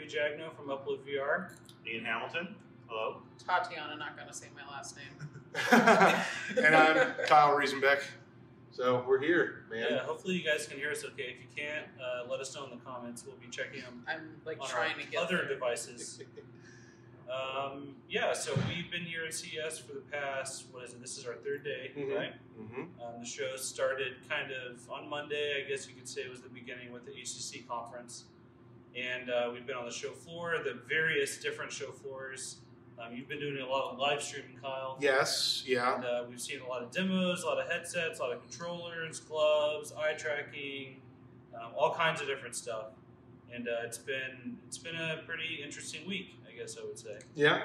Gary Jagno from Upload VR. Ian Hamilton. Hello. Tatiana, not going to say my last name. And I'm Kyle Riesenbeck. So we're here, man. Yeah, hopefully you guys can hear us okay. If you can't, let us know in the comments. We'll be checking them I'm like on trying to get other there. devices. Yeah, so we've been here at CES for the past, this is our third day, right? Mm-hmm. The show started kind of on Monday, I guess you could say it was the beginning with the HCC conference. And we've been on the show floor, the various different show floors. You've been doing a lot of live streaming, Kyle. Yes, yeah. And we've seen a lot of demos, a lot of headsets, a lot of controllers, gloves, eye tracking, all kinds of different stuff. And it's been a pretty interesting week, I guess I would say. Yeah.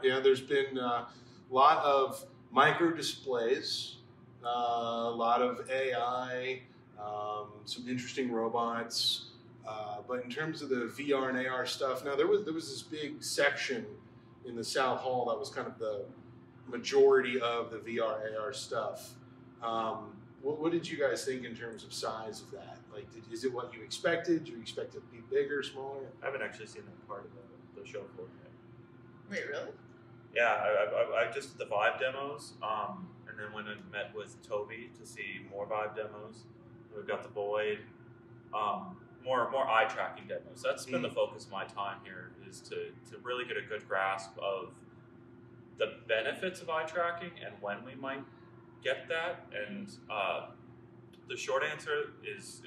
There's been a lot of micro displays, a lot of AI, some interesting robots. But in terms of the VR and AR stuff, now there was this big section in the South Hall that was kind of the majority of the VR AR stuff. What did you guys think in terms of size of that? Like, is it what you expected? Do you expect it to be bigger, smaller? I haven't actually seen that part of the show floor yet. Wait, really? Yeah, I just did the Vive demos, and then went and met with Toby to see more Vive demos. We've got the Void, more eye tracking demos. That's been the focus of my time here, is to really get a good grasp of the benefits of eye tracking and when we might get that. And the short answer is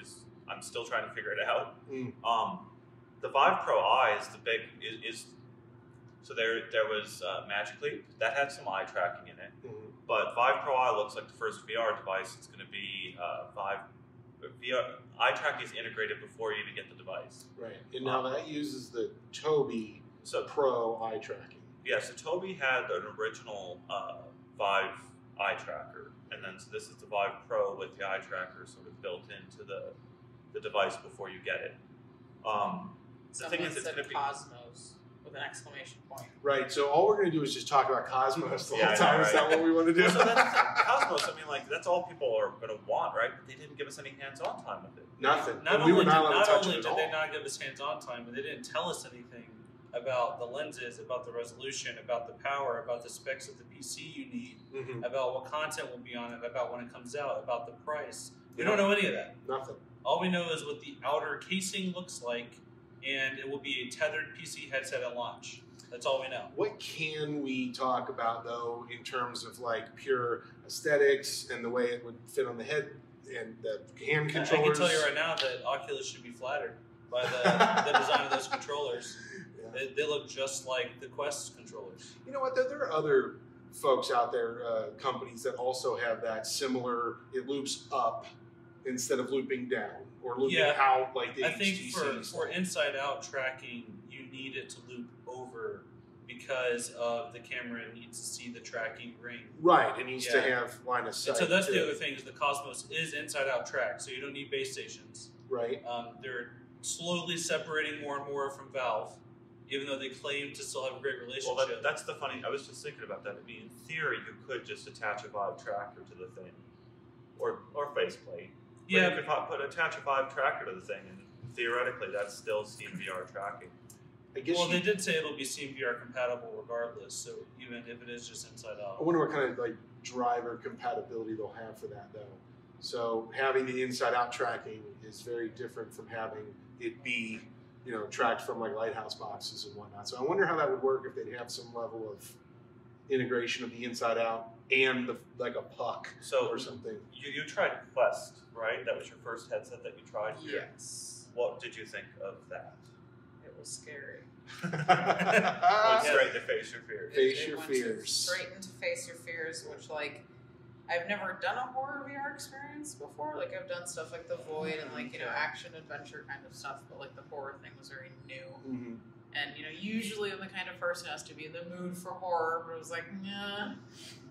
I'm still trying to figure it out. The Vive Pro Eye is the big so there was Magic Leap that had some eye tracking in it, but Vive Pro Eye looks like the first VR device. It's going to be Vive VR eye tracking is integrated before you even get the device. Right, and now that uses the Toby Pro eye tracking. Yeah, so Toby had an original Vive eye tracker, and then so this is the Vive Pro with the eye tracker sort of built into the device before you get it. The thing is, it's going to be Cosmos with an exclamation point. Right, so all we're going to do is just talk about Cosmos the whole time. Right. Is that what we want to do? Well, so that's Cosmos. I mean, like, that's all people are going to want, right? But they didn't give us any hands-on time with it. Nothing. Not we only were not allowed to touch did it at all. they not give us hands-on time, but they didn't tell us anything about the lenses, about the resolution, about the power, about the specs of the PC you need, about what content will be on it, about when it comes out, about the price. We don't know any of that. Nothing. All we know is what the outer casing looks like, and it will be a tethered PC headset at launch. That's all we know. What can we talk about, though, in terms of like pure aesthetics and the way it would fit on the head and the hand controllers? I can tell you right now that Oculus should be flattered by the design of those controllers. Yeah. They look just like the Quest controllers. You know what? There are other folks out there, companies that also have that similar. It loops up instead of looping down or looping out like the HTC. I think for inside-out tracking, you need it to loop over because of the camera needs to see the tracking ring. Right, it needs to have line of sight. And so that's the other thing, is the Cosmos is inside-out track, so you don't need base stations. Right. They're slowly separating more and more from Valve, even though they claim to still have a great relationship. Well, that's the funny. I was just thinking about that. I mean, in theory, you could just attach a Vive tracker to the thing, or faceplate. Yeah, you could attach a Vive tracker to the thing, and theoretically, that's still Steam VR tracking. Well, they did say it'll be Steam VR compatible regardless, so even if it is just inside out. I wonder what kind of like driver compatibility they'll have for that, though. So having the inside out tracking is very different from having it be, tracked from like Lighthouse boxes and whatnot. So I wonder how that would work if they'd have some level of integration of the inside out and like a puck or something. You tried Quest, right? That was your first headset that you tried here. Yes. What did you think of that? It was scary. Went straight to face your fears. Face your fears. Straight into face your fears, which I've never done a horror VR experience before. Like I've done stuff like the Void and action adventure kind of stuff, but like the horror thing was very new. And usually I'm the kind of person who has to be in the mood for horror, but it was like, nah,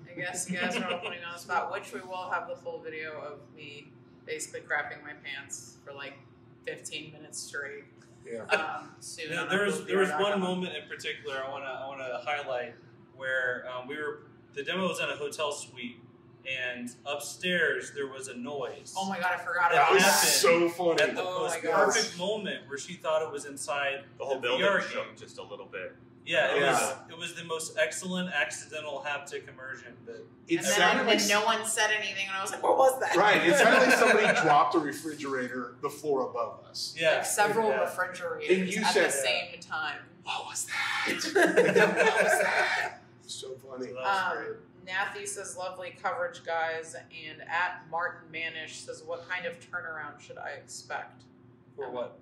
I guess you guys are all putting on the spot, which we will have the full video of me basically crapping my pants for like 15 minutes straight. Yeah. There was one moment in particular I want to highlight where the demo was in a hotel suite, and upstairs there was a noise. Oh my god, I forgot That about was that. so funny. At the Oh most my gosh. perfect moment where she thought it was inside The whole the building VR shook game. just a little bit. Yeah, Yeah. it was the most excellent accidental haptic immersion that It And sounded then like no one said anything, and I was like, what was that? right. It sounded like somebody dropped a refrigerator the floor above us. yeah. Like several yeah. refrigerators And you at said the same time. What was that? What was that? So funny. So that was great. Nathy says, lovely coverage, guys. And at Martin Manish says, what kind of turnaround should I expect? For what?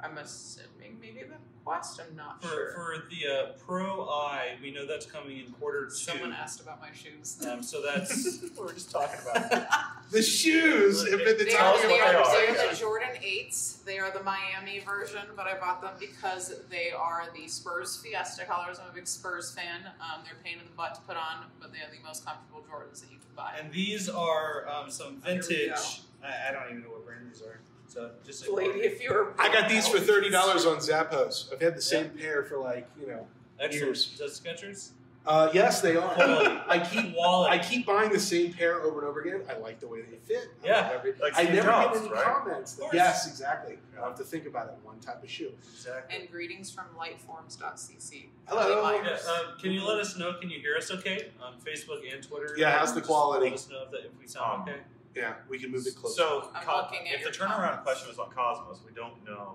I'm assuming maybe the Quest. I'm not For sure. the Pro Eye, we know that's coming in quarter 2. Someone asked about my shoes. So that's what we're just talking about. The shoes have been the They topic are, of our they're conversation. the Jordan 8s. They are the Miami version, but I bought them because they are the Spurs Fiesta colors. I'm a big Spurs fan. They're a pain in the butt to put on, but they are the most comfortable Jordans that you can buy. And these are some Here we vintage. go. I don't even know what brand these are. So just Lady, if you were... I got these for $30 on Zappos. I've had the same pair for Excellent. years. Does Skechers? Yes, they are. Quality. I keep buying the same pair over and over again. I like the way they fit. Yeah. Like I Steve never Jobs, get any right? comments. Of course. Yes, exactly. I'll have to think about it. One type of shoe. Exactly. And greetings from lightforms.cc. Hello. Kelly Yeah, Myers. can you let us know? Can you hear us okay on Facebook and Twitter? Yeah, how's the Just quality? Let us know if we sound okay. Yeah, we can move it closer. So, I'm looking at if the your turnaround comments. question was on Cosmos, we don't know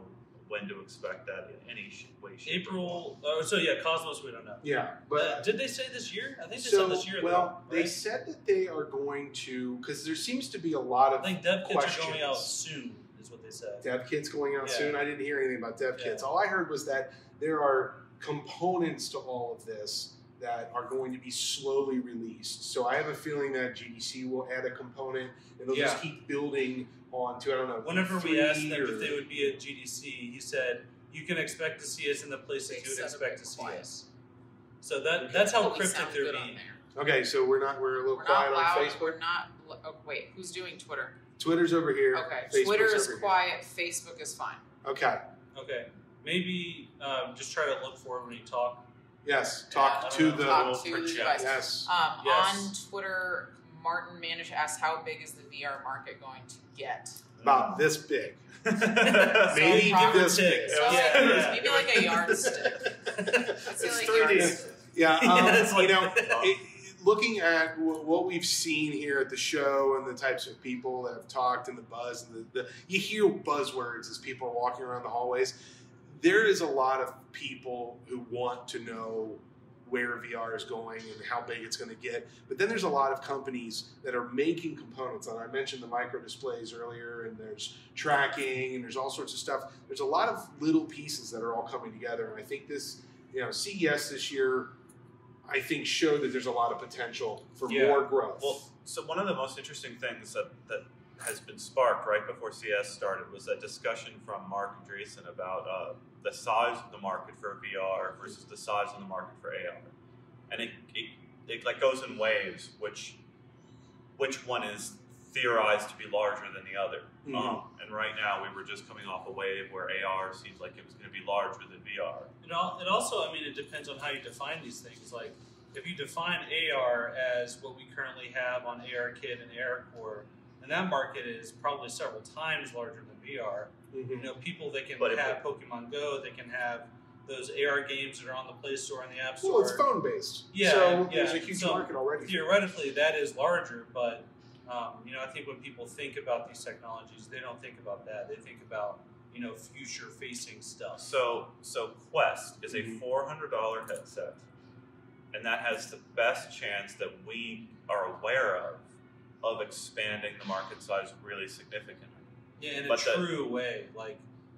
when to expect that in any way, shape, or form. April. So yeah, Cosmos. We don't know. yeah, but Did they say this year? I think they so said this year. well, though, they right? said that they are going to because there seems to be a lot I of think dev kits are going out questions. soon. Is what they said. dev kits going out Yeah. soon. I didn't hear anything about dev kits. Yeah. All I heard was that there are components to all of this that are going to be slowly released. So I have a feeling that GDC will add a component and they'll just Yeah. keep building on to, I don't know. Whenever we E3 asked them or- if they would be at GDC, he said you can expect to see us in the places They you would said expect it to see quiet. us. So that's how But we cryptic sound they're good on being. there. Okay, so we're a little We're quiet not loud. on Facebook. We're not... Oh, wait, who's doing Twitter? Twitter's over here. Okay, Facebook's Twitter is over quiet. Facebook is fine. Here. Okay. Okay, maybe just try to look for it when you talk. Yes. Talk Yeah, to the. talk to the project. device. Yes. Yes. On Twitter, Martin Manish asked, how big is the VR market going to get? About this big. Maybe give or this take. big. So Yeah, yeah. maybe like a yardstick. Let's say It's like 3D. yardstick. Yeah. Yeah, it's like- Looking at what we've seen here at the show and the types of people that have talked and the buzz and the you hear buzzwords as people are walking around the hallways. There is a lot of people who want to know where VR is going and how big it's going to get. But then there's a lot of companies that are making components. And I mentioned the micro displays earlier, and there's tracking, and there's all sorts of stuff. There's a lot of little pieces that are all coming together. And I think this, CES this year, I think showed that there's a lot of potential for Yeah. more growth. Well, so one of the most interesting things that has been sparked right before CES started was a discussion from Mark Andreessen about the size of the market for VR versus the size of the market for AR, and it like goes in waves, which one is theorized to be larger than the other. Mhm. And right now we were just coming off a wave where AR seems like it was going to be larger than VR. It also, it depends on how you define these things. Like, if you define AR as what we currently have on ARKit and ARCore, and that market is probably several times larger than VR. Mhm. People that can But if have Pokemon Go, they can have those AR games that are on the Play Store and the App Store. Well, it's phone based. Yeah, So yeah. there's a huge So market already. Theoretically, that is larger, but I think when people think about these technologies, they don't think about that. They think about future-facing stuff. So Quest is a Mhm. $400 headset, and that has the best chance that we are aware of expanding the market size really significantly. Yeah, in a But that- true way. Like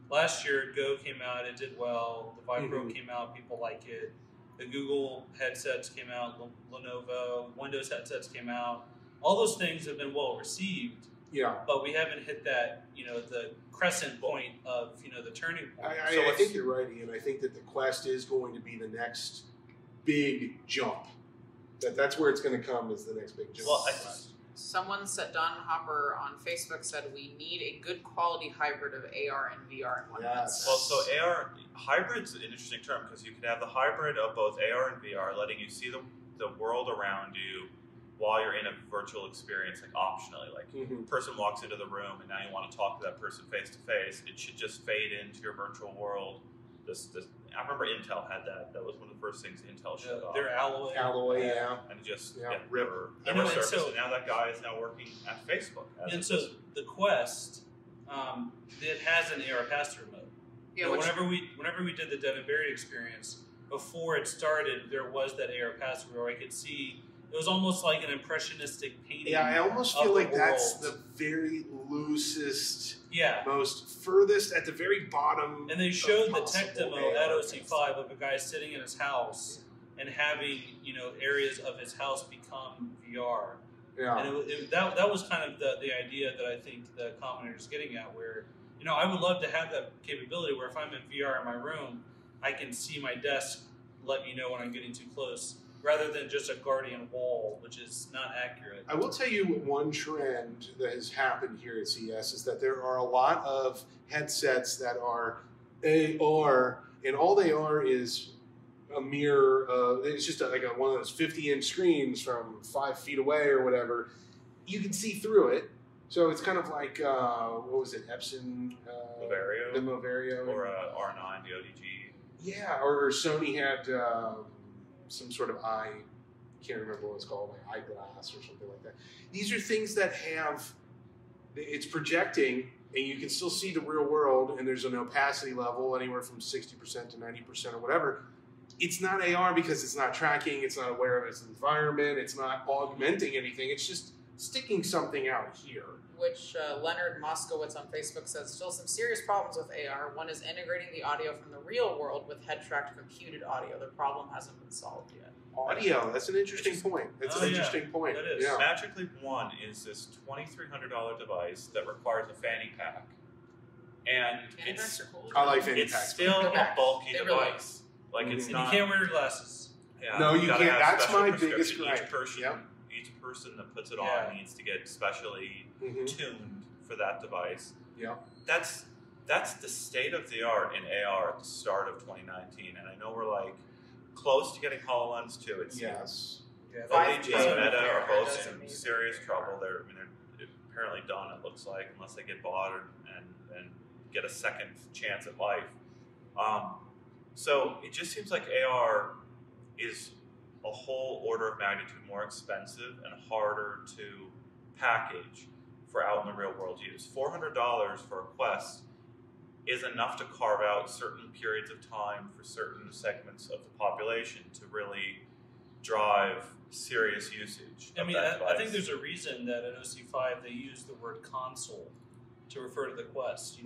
last year, Go came out, it did well. The Vive Pro Mhm. came out, people like it. The Google headsets came out, Lenovo, Windows headsets came out. All those things have been well received, Yeah. but we haven't hit that, the crescent point of, the turning point. I think you're right, Ian. I think that the Quest is going to be the next big jump. That's where it's going to come is the next big jump. Well, Someone said, Don Hopper on Facebook said, we need a good quality hybrid of AR and VR in one Yes. headset. Well, so AR hybrid's an interesting term because you could have the hybrid of both AR and VR, letting you see the world around you while you're in a virtual experience, like optionally, like a person walks into the room and now you want to talk to that person face to face, it should just fade into your virtual world. I remember Intel had that. That was one of the first things Intel showed off. Their Alloy. Alloy, yeah. And just rip. Never surfaced. And now that guy is now working at Facebook. And so the Quest, it has an AR pass-through mode. Yeah, whenever we did the Dead and Buried experience, before it started, there was that AR pass-through where I could see. It was almost like an impressionistic painting. Yeah, I almost feel like that's world. the very loosest, Yeah. most furthest at the very bottom. And they showed the possible tech demo AR at OC5 of a guy sitting in his house and having areas of his house become VR. Yeah. And that was kind of the idea that I think the commenter is getting at, where I would love to have that capability where if I'm in VR in my room, I can see my desk let me know when I'm getting too close, rather than just a guardian wall, which is not accurate. I will tell you one trend that has happened here at CES is that there are a lot of headsets that are AR, and all they are is a mirror. It's just like one of those 50-inch screens from 5 feet away or whatever. You can see through it. So it's kind of like, what was it, Epson? Moverio. The Moverio. Or R9, the ODG. Yeah, or Sony had some sort of can't remember what it's called, like eyeglass or something like that. These are things that it's projecting, and you can still see the real world, and there's an opacity level anywhere from 60% to 90% or whatever. It's not AR because it's not tracking, it's not aware of its environment, it's not augmenting anything, it's just sticking something out here. Which Leonard Moskowitz on Facebook says, still some serious problems with AR. One is integrating the audio from the real world with head-tracked computed audio. The problem hasn't been solved yet. Audio, that's an interesting point. That's an interesting point. That is. Yeah. Magic Leap 1 is this $2,300 device that requires a fanny pack. And Fanny-packs are cool. I like fanny it's packs. still a bulky They really device. Like it's And not. you can't wear your glasses. Yeah, No, you gotta can't. have That's special my prescription. biggest gripe. Each person that puts it Yeah. on needs to get specially tuned for that device. Yeah. That's the state of the art in AR at the start of 2019, and I know we're like close to getting HoloLens 2. It's Yes. Yeah, ODG and Meta Meta are both does in amazing. serious trouble. They're apparently done. It looks like, unless they get bought and get a second chance at life. So it just seems like AR is a whole order of magnitude more expensive and harder to package for out in the real world use. $400 for a Quest is enough to carve out certain periods of time for certain segments of the population to really drive serious usage of that device. I think there's a reason that at OC5 they use the word console to refer to the Quest.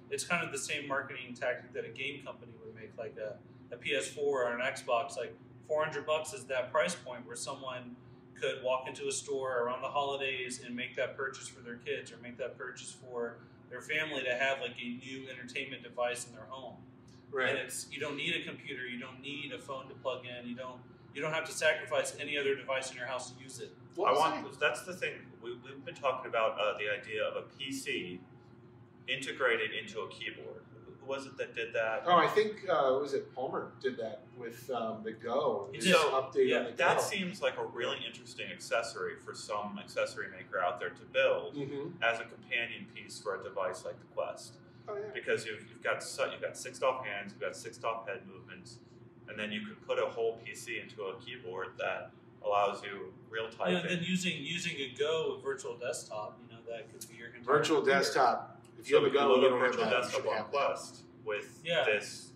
It's kind of the same marketing tactic that a game company would make, like a PS4 or an Xbox. Like $400 is that price point where someone could walk into a store around the holidays and make that purchase for their kids or make that purchase for their family to have like a new entertainment device in their home. Right. And you don't need a computer, you don't need a phone to plug in, you don't have to sacrifice any other device in your house to use it. That's the thing. We've been talking about the idea of a PC integrated into a keyboard. Who was it that did that? Oh, I think was it Palmer did that with the Go. He His did. update on the Go. That seems like a really interesting accessory for some accessory maker out there to build as a companion piece for a device like the Quest. Oh, yeah. Because you've got 6 off hands, you've got 6 off head movements, and then you could put a whole PC into a keyboard that allows you real typing. And then using a Go virtual desktop, that could be your entire Virtual computer. desktop. If So you have a Go, you don't have virtual that. desktop on Quest with this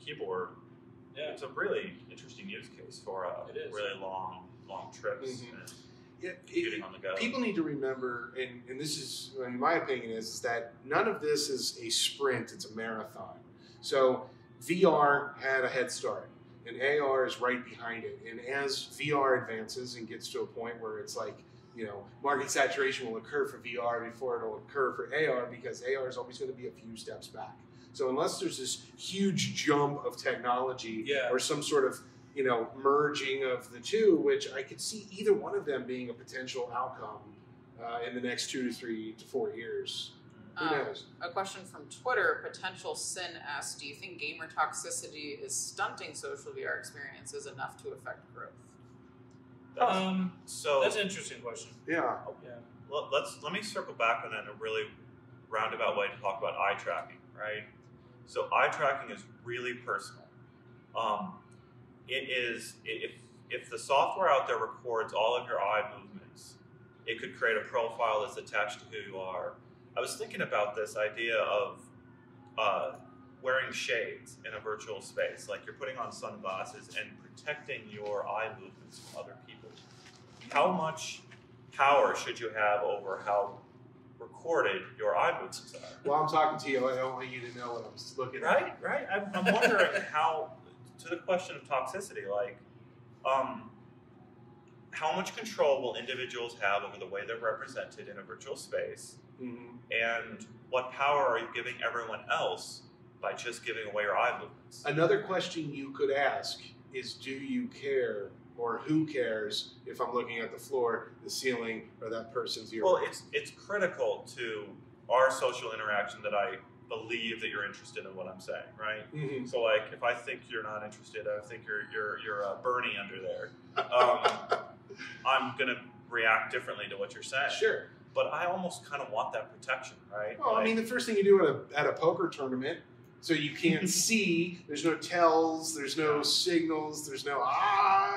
keyboard. Yeah. It's a really interesting use case for It is. really long trips and computing on the go. People need to remember, and this is, in my opinion, is that none of this is a sprint, it's a marathon. So VR had a head start, and AR is right behind it. And as VR advances and gets to a point where it's like, market saturation will occur for VR before it'll occur for AR, because AR is always going to be a few steps back. So unless there's this huge jump of technology or some sort of merging of the two, which I could see either one of them being a potential outcome in the next 2 to 3 to 4 years. Who knows? A question from Twitter, Potential Sin asks, do you think gamer toxicity is stunting social VR experiences enough to affect growth? So that's an interesting question. Yeah. Let me circle back on that in a really roundabout way to talk about eye tracking, right? So eye tracking is really personal. It is if the software out there records all of your eye movements, it could create a profile that's attached to who you are. I was thinking about this idea of wearing shades in a virtual space, like you're putting on sunglasses and protecting your eye movements from other people. How much power should you have over how recorded your eye movements are? Well, I'm talking to you. I don't want you to know what I'm looking at. Right. I'm wondering how, to the question of toxicity, like, how much control will individuals have over the way they're represented in a virtual space? Mm-hmm. And what power are you giving everyone else by just giving away your eye movements? Another question you could ask is, do you care, or who cares if I'm looking at the floor, the ceiling, or that person's ear? Well, it's critical to our social interaction that I believe that you're interested in what I'm saying, right? Mm-hmm. So, like, if I think you're not interested, I think you're Bernie under there. I'm gonna react differently to what you're saying. Sure. But I almost kind of want that protection, right? Well, I mean, the first thing you do at a poker tournament, so you can't see, there's no tells, there's no signals, there's no,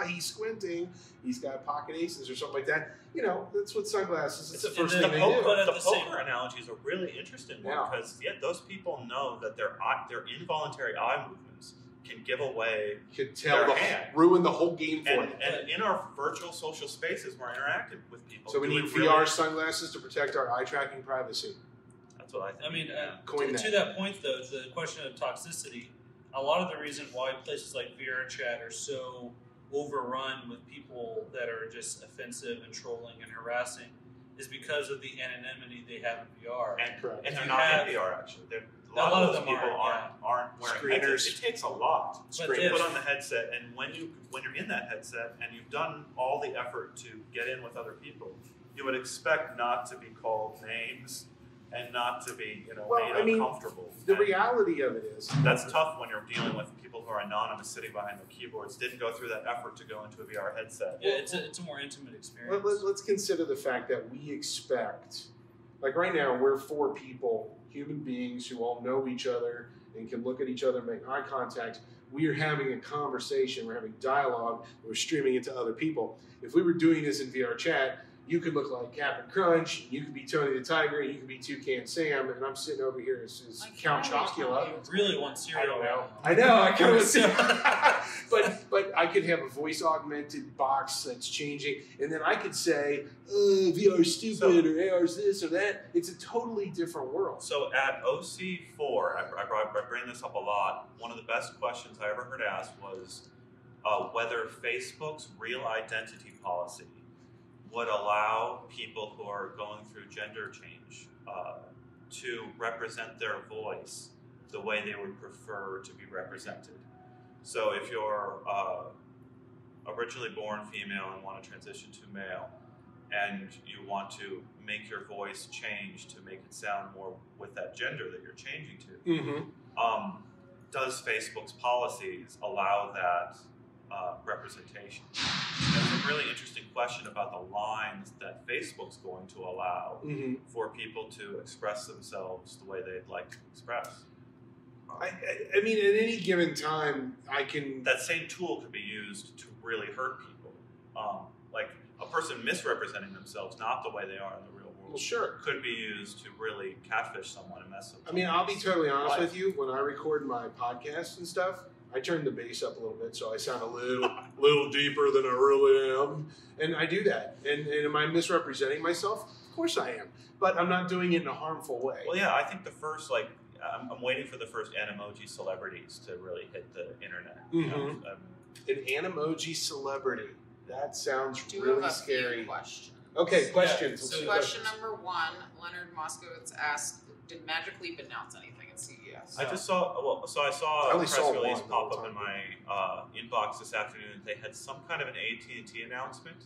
he's squinting, he's got pocket aces or something like that. You know, that's what sunglasses, it's the first thing they do. The poker analogy is a really interesting one because those people know that their involuntary eye movements can give away ruin the whole game for them. And in our virtual social spaces, we're interacting with people. So we need VR sunglasses to protect our eye tracking privacy. That's what I think. I mean, to that point, though, the question of toxicity, a lot of the reason why places like VR Chat are so overrun with people that are just offensive and trolling and harassing is because of the anonymity they have in VR. And they're not in VR, actually. A lot of those people aren't wearing headsets. It takes a lot to put on the headset, and when you're in that headset and you've done all the effort to get in with other people, you would expect not to be called names and not to be made uncomfortable. The reality of it is that's tough when you're dealing with people who are anonymous, sitting behind their keyboards, didn't go through that effort to go into a VR headset. Yeah, it's a more intimate experience. Let's consider the fact that we expect, like right now, we're 4 people, human beings who all know each other and can look at each other and make eye contact. We are having a conversation, we're having dialogue, we're streaming it to other people. If we were doing this in VR Chat, you could look like Captain Crunch, you could be Tony the Tiger, you could be Toucan Sam, and I'm sitting over here as Count Chocula. You really want cereal? I know. I kind of but I could have a voice augmented box that's changing, and then I could say VR's stupid or AR's this or that. It's a totally different world. So at OC4, I bring this up a lot. One of the best questions I ever heard asked was whether Facebook's real identity policy would allow people who are going through gender change to represent their voice the way they would prefer to be represented. So if you're originally born female and want to transition to male, and you want to make your voice change to make it sound more with that gender that you're changing to, does Facebook's policies allow that representation? That's a really interesting question about the lines that Facebook's going to allow for people to express themselves the way they'd like to express. I mean, at any given time, that same tool could be used to really hurt people. Like a person misrepresenting themselves, not the way they are in the real world, could be used to really catfish someone and mess up. I mean, I'll be totally honest with you. When I record my podcasts and stuff, I turn the bass up a little bit so I sound a little deeper than I really am. And I do that. And am I misrepresenting myself? Of course I am. But I'm not doing it in a harmful way. Well, yeah, I think the first, I'm waiting for the first Animoji celebrities to really hit the internet. An Animoji celebrity. That sounds really scary. Questions. Okay, questions. So question number 1, Leonard Moskowitz asked, did Magic Leap announce anything at CES? I just saw, I saw a press release pop up in my inbox this afternoon. They had some kind of an AT&T announcement,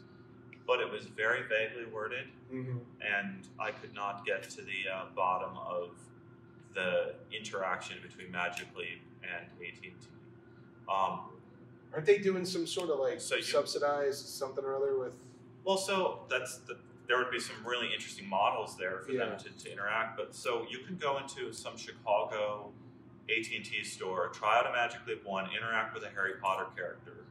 but it was very vaguely worded, and I could not get to the bottom of the interaction between Magic Leap and AT&T. Aren't they doing some sort of like So subsidized something or other with? Well, so there would be some really interesting models there for them to interact. But so you can go into some Chicago AT&T store, try out a Magic Leap 1, interact with a Harry Potter character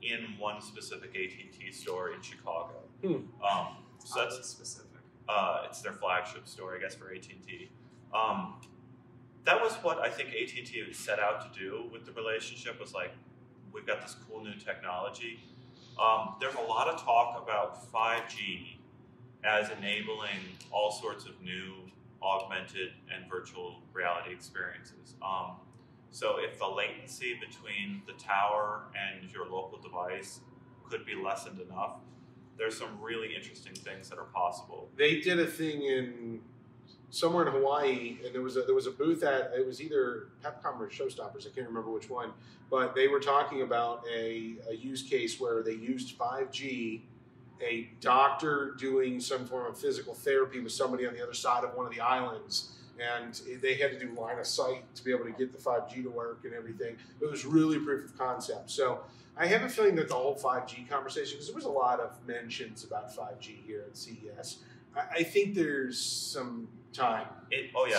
in one specific AT&T store in Chicago. So that's specific. It's their flagship store, I guess, for AT&T. That was what I think AT&T set out to do with the relationship, was like, we've got this cool new technology. There's a lot of talk about 5G as enabling all sorts of new augmented and virtual reality experiences. So if the latency between the tower and your local device could be lessened enough, there's some really interesting things that are possible. They did a thing in somewhere in Hawaii, and there was a booth at, it was either Capcom or Showstoppers, I can't remember which one, but they were talking about a use case where they used 5G, a doctor doing some form of physical therapy with somebody on the other side of one of the islands, and they had to do line of sight to be able to get the 5G to work and everything. It was really proof of concept. So I have a feeling that the whole 5G conversation, because there was a lot of mentions about 5G here at CES, I think there's some time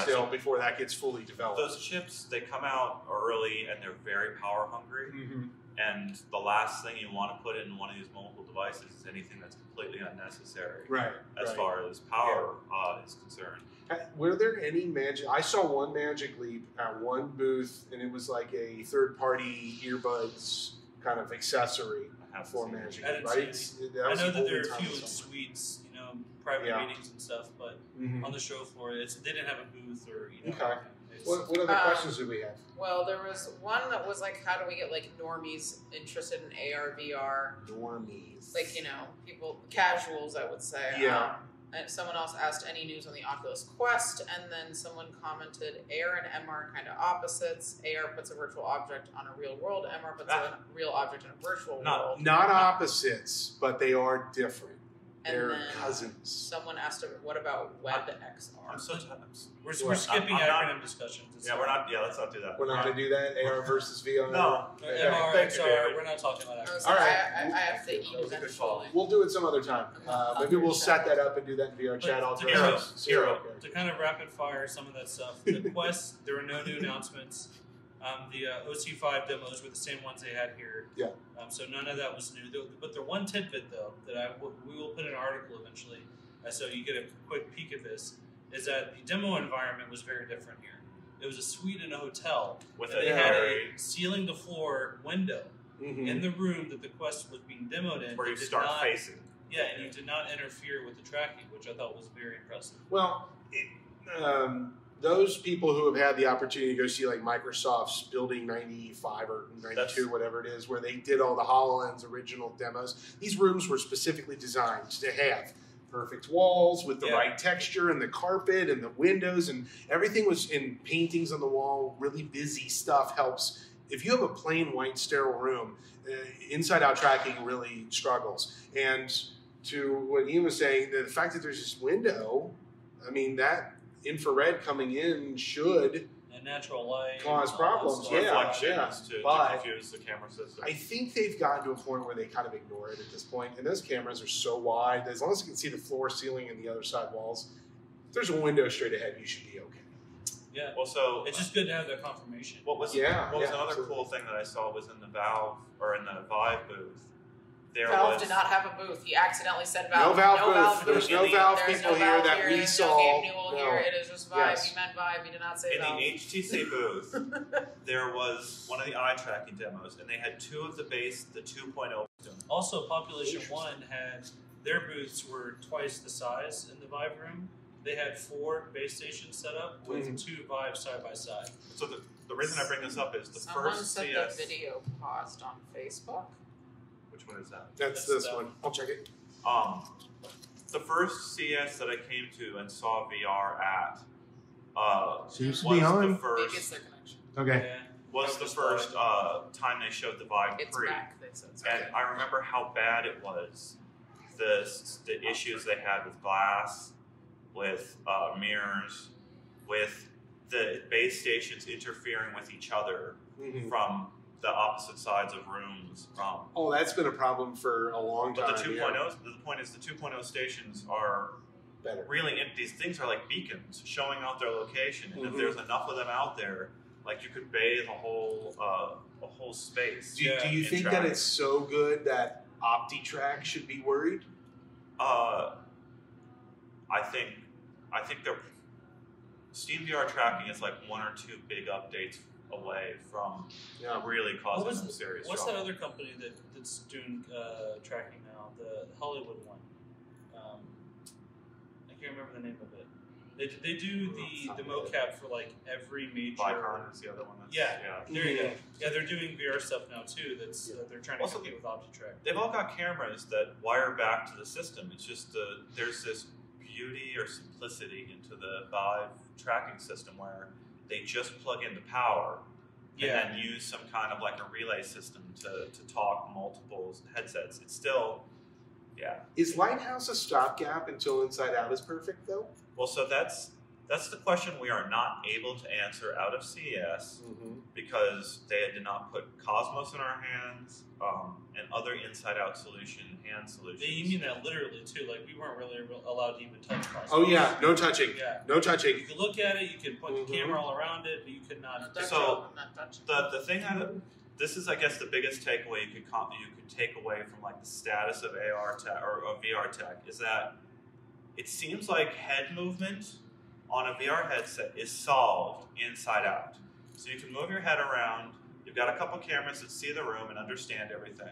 still before that gets fully developed. Those chips, they come out early and they're very power hungry. And the last thing you want to put in one of these mobile devices is anything that's completely unnecessary. As far as power is concerned. Were there any Magic? I saw one Magic Leap at one booth, and it was like a third-party earbuds kind of accessory for Magic Leap. I know that there are a few in suites, private meetings and stuff, but on the show floor, they didn't have a booth or Okay. What other questions do we have? Well, there was one that was like, how do we get like normies interested in AR, VR? Normies. Like, people, casuals, I would say. Yeah. And someone else asked any news on the Oculus Quest, and then someone commented AR and MR are kind of opposites. AR puts a virtual object on a real world, MR puts a real object in a virtual world. Not opposites, but they are different. And They're then cousins. Someone asked, what about WebXR? We're skipping acronym discussions. We're not. Yeah, let's not do that. We're not going to do that. AR versus VR. No. MR, XR. We're not talking about acronyms. All right. I have to eat eventually. We'll do it some other time. Maybe we'll set that up and do that in VR chat. To kind of rapid fire some of that stuff. The Quest, there were no new announcements. The OC5 demos were the same ones they had here. Yeah. So none of that was new. But the one tidbit, though, that we will put in an article eventually, so you get a quick peek at this, is that the demo environment was very different here. It was a suite in a hotel. They had a ceiling-to-floor window in the room that the Quest was being demoed in. Where you start facing. Yeah, and you did not interfere with the tracking, which I thought was very impressive. Well, those people who have had the opportunity to go see like Microsoft's Building 95 or 92, whatever it is, where they did all the HoloLens original demos, these rooms were specifically designed to have perfect walls with the right texture and the carpet and the windows, and everything was in paintings on the wall. Really busy stuff helps. If you have a plain white sterile room, inside-out tracking really struggles. And to what Ian was saying, the fact that there's this window, I mean, that infrared coming in should natural light cause problems. Reflections to confuse the camera system. I think they've gotten to a point where they kind of ignore it at this point. And those cameras are so wide that as long as you can see the floor, ceiling, and the other side walls, if there's a window straight ahead, you should be okay. Yeah. Well, so it's just good to have that confirmation. What was another cool thing that I saw was in the Vive booth. Valve did not have a booth. He accidentally said Valve. No Valve booth. There's no Valve people here that we saw. No Gabe Newell here. It is just Vive. He meant Vive. He did not say Valve. In the HTC booth, there was one of the eye tracking demos, and they had two of the 2.0. Also, Population One had their booths were twice the size in the Vive room. They had 4 base stations set up with 2 Vive side by side. So the reason I bring this up is Someone said the video paused on Facebook. Which one is that? That's this one. I'll check it. The first CES that I came to and saw VR at seems to was be on. the first. Maybe it's their connection. Okay. Yeah. Was the first time they showed the Vive It's Pre. back. They said so. And I remember how bad it was. The issues they had with glass, with mirrors, with the base stations interfering with each other from the opposite sides of rooms. Oh, that's been a problem for a long time. But the 2.0, the point is the 2.0 stations are better. Really, these things are like beacons showing out their location, and if there's enough of them out there, like you could bathe a whole space. Do you think that it's so good that OptiTrack should be worried? I think they're Steam VR tracking is like 1 or 2 big updates away from really causing some serious trouble. What's that other company that's doing tracking now? The Hollywood one. I can't remember the name of it. They do the mocap for like every major. Vicon is the other one. There you go. Yeah, they're doing VR stuff now too. They're trying to compete with OptiTrack. They've all got cameras that wire back to the system. It's just there's this beauty or simplicity into the Vive tracking system where they just plug into power and then use some kind of like a relay system to talk multiple headsets. It's still, Is Lighthouse a stopgap until Inside Out is perfect, though? Well, so that's the question we are not able to answer out of CES because they did not put Cosmos in our hands and other inside-out hand solutions. You mean that literally too? Like we weren't really allowed to even touch Cosmos. Oh yeah, no touching. Yeah, no touching. You could look at it, you could point the camera all around it, but you could not. The thing this is, I guess, the biggest takeaway you could take away from like the status of AR tech or VR tech is that it seems like head movement on a VR headset is solved inside out. So you can move your head around. You've got a couple cameras that see the room and understand everything,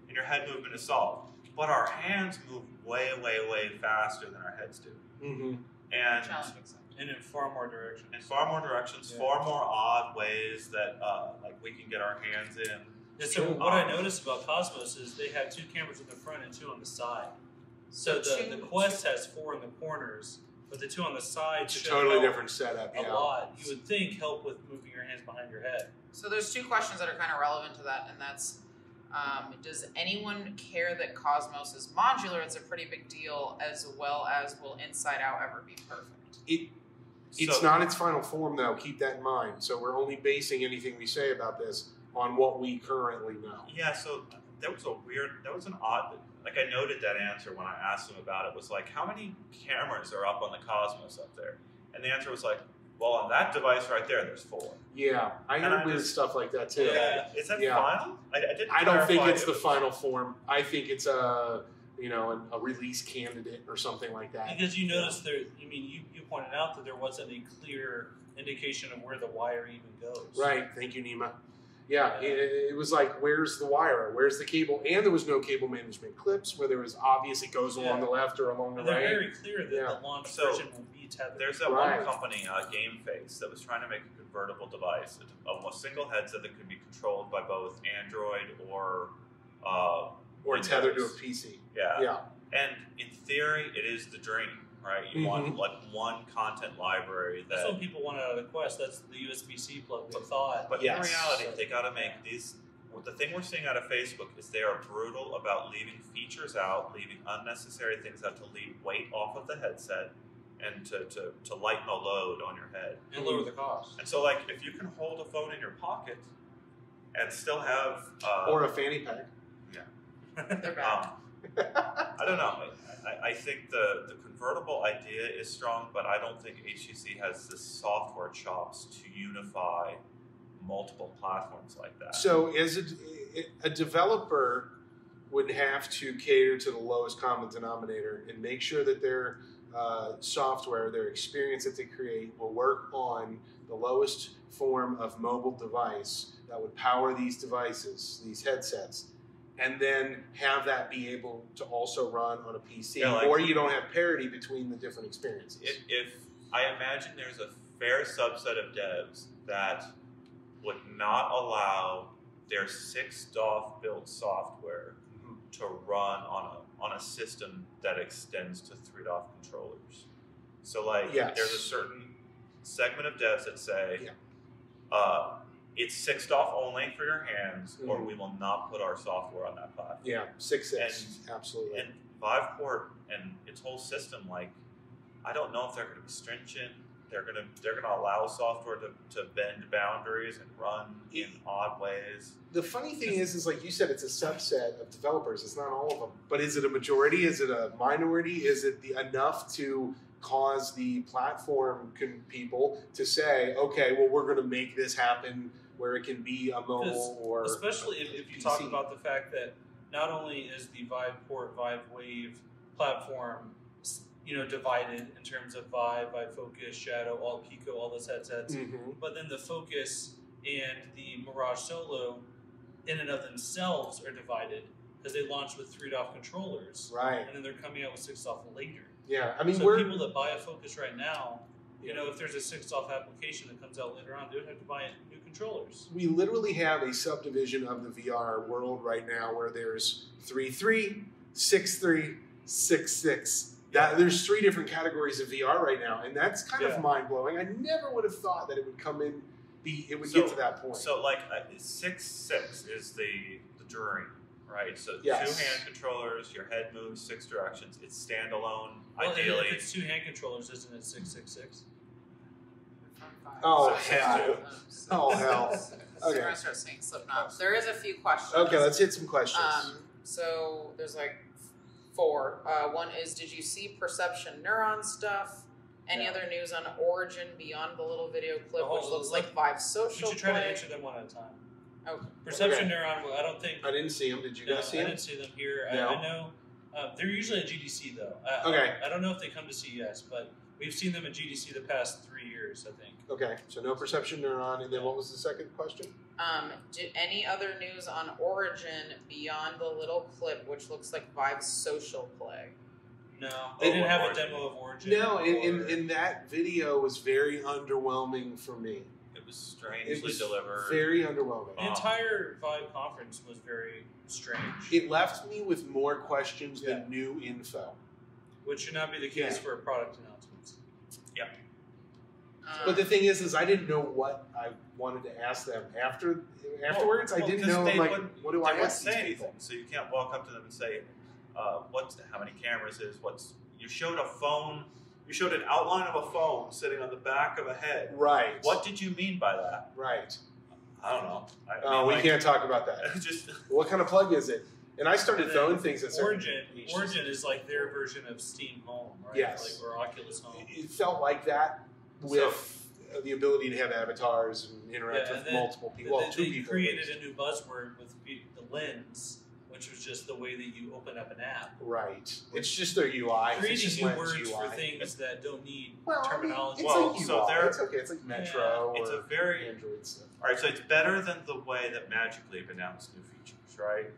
and your head movement is solved. But our hands move way, way, way faster than our heads do, and in far more directions. In far more directions, far more odd ways that like we can get our hands in. Yeah, so what I noticed about Cosmos is they have 2 cameras in the front and 2 on the side. So the Quest has 4 in the corners, but the 2 on the side it's a totally different setup. A lot. You would think help with moving your hands behind your head. So there's 2 questions that are kind of relevant to that, and that's does anyone care that Cosmos is modular? It's a pretty big deal, as well as will Inside Out ever be perfect? It's not its final form, though. Keep that in mind. So we're only basing anything we say about this on what we currently know. Yeah, so that was an odd, like I noted that answer when I asked them about it, was like, how many cameras are up on the Cosmos up there? And the answer was like, well, on that device right there, there's 4. Yeah, I heard weird stuff like that too. Yeah. Is that final? I don't think it's the final form. I think it's a release candidate or something like that. Because you noticed you pointed out that there wasn't a clear indication of where the wire even goes. Right. Thank you, Nima. Yeah, it was like, where's the wire? Where's the cable? And there was no cable management clips where there was obvious it goes along the left or along the right. They're very clear that the launch version will be tethered. There's that one company, GameFace, that was trying to make a convertible device, a single headset that could be controlled by both Android or tethered to a PC. Yeah. And in theory, it is the dream, right? You want like one content library. That's what people wanted out of the Quest. That's the USB-C plug. They thought, but in reality, they got to make these. The thing we're seeing out of Facebook is they are brutal about leaving features out, leaving unnecessary things out to leave weight off of the headset, and to lighten the load on your head and lower the cost. And so, like, if you can hold a phone in your pocket and still have or a fanny pack, they're bad. I don't know. I think the convertible idea is strong, but I don't think HTC has the software chops to unify multiple platforms like that. So, as a developer would have to cater to the lowest common denominator and make sure that their software, their experience that they create, will work on the lowest form of mobile device that would power these devices, these headsets, and then have that be able to also run on a PC, or you don't have parity between the different experiences. If I imagine there's a fair subset of devs that would not allow their 6 DOF built software to run on a system that extends to 3 DOF controllers. So there's a certain segment of devs that say, it's 6 DOF only for your hands, or we will not put our software on that platform. Yeah, 6.6, absolutely. And Viveport and its whole system, I don't know if they're going to be stringent. they're gonna allow software to bend boundaries and run in odd ways. The funny thing is like you said, it's a subset of developers. It's not all of them. But is it a majority? Is it a minority? Is it enough to cause the platform people to say, okay, well, we're going to make this happen where it can be a mobile or especially if you talk about the fact that not only is the VivePort, ViveWave platform, divided in terms of Vive Focus, Shadow, all Pico, all those headsets, but then the Focus and the Mirage Solo in and of themselves are divided because they launched with 3DOF controllers, right? And then they're coming out with 6DOF later. Yeah, I mean, so people that buy a Focus right now, if there's a 6DOF application that comes out later on, they would have to buy new controllers. We literally have a subdivision of the VR world right now where there's 3.3, 6.3, 6.6. There's 3 different categories of VR right now, and that's kind of mind blowing. I never would have thought that it would come in. It would get to that point. So, 6.6 is the dream, right? So 2 hand controllers, your head moves 6 directions. It's standalone. Well, ideally, if it's 2 hand controllers, isn't it 666? Oh hell! Oh hell! Okay. So we're gonna start saying Slipknot. There is a few questions. Okay, let's hit some questions. So there's 4. One is, did you see Perception Neuron stuff? Any other news on Origin beyond the little video clip, which looks like Vive Social? We should try to answer them one at a time. Okay. Perception Neuron, I don't think... I didn't see them. Did you guys see them? I didn't see them here. No. I know... they're usually at GDC, though. I don't know if they come to CES, but we've seen them at GDC the past 3 years, I think. Okay, so no Perception Neuron. And then what was the second question? Did any other news on Origin beyond the little clip, which looks like Vive's social play? No, they didn't have a demo of Origin. No, and that video was very underwhelming for me. It was strangely delivered. Very underwhelming. The entire Vive conference was very strange. It left me with more questions than new info. Which should not be the case for product announcements. Yeah. But the thing is I didn't know what I wanted to ask them afterwards. I didn't know, what do I ask these people? So you can't walk up to them and say, how many cameras is, you showed a phone, you showed an outline of a phone sitting on the back of a head. Right. What did you mean by that? Right. I don't know. We can't talk about that. What kind of plug is it? And I started throwing things at Origin is like their version of Steam Home, right? Yes. Or Oculus Home. It felt like that with the ability to have avatars and interact with multiple people. Two people. They created a new buzzword with the lens, which was just the way that you open up an app. Right. It's just their UI. Creating new words for things that don't need terminology. It's okay. It's like Metro or very Android stuff. All right, so it's better than the way that Magic Leap announced new features, right?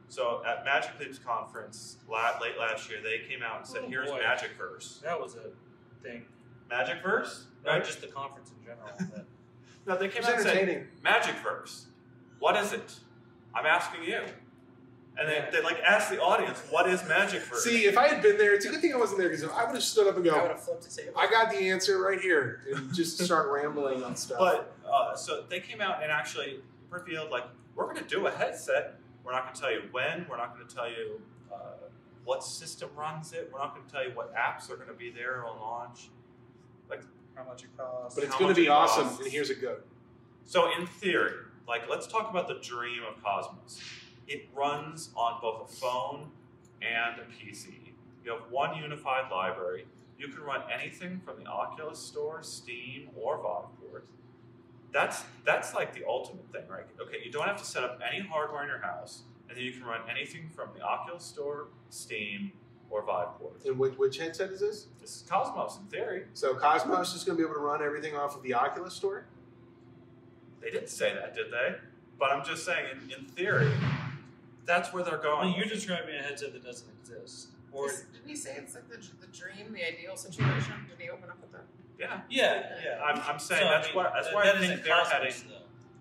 So at Magic Leap's conference late last year, they came out and said, "Here's Magicverse." That was a thing. Magicverse? Not just the conference in general. No, they came out and said, "Magicverse. What is it? I'm asking you." And they asked the audience, "What is Magicverse?" See, if I had been there, it's a good thing I wasn't there because I would have stood up and I would have flipped the table. I got the answer right here, and just start rambling on stuff. But so they came out and actually revealed, we're going to do a headset. We're not going to tell you when. We're not going to tell you what system runs it. We're not going to tell you what apps are going to be there on launch. How much it costs. But it's going to be awesome, and here's a go. So in theory, let's talk about the dream of Cosmos. It runs on both a phone and a PC. You have one unified library. You can run anything from the Oculus Store, Steam, or VivePort. That's the ultimate thing, right? Okay, you don't have to set up any hardware in your house, and then you can run anything from the Oculus Store, Steam, or VivePort. And which headset is this? This is Cosmos, in theory. So Cosmos is going to be able to run everything off of the Oculus Store? They didn't say that, did they? But I'm just saying, in theory, that's where they're going. You're describing a headset that doesn't exist. Or didn't he say it's like the dream, the ideal situation? Did he open up with that? Yeah. I'm saying that's where I think they're heading.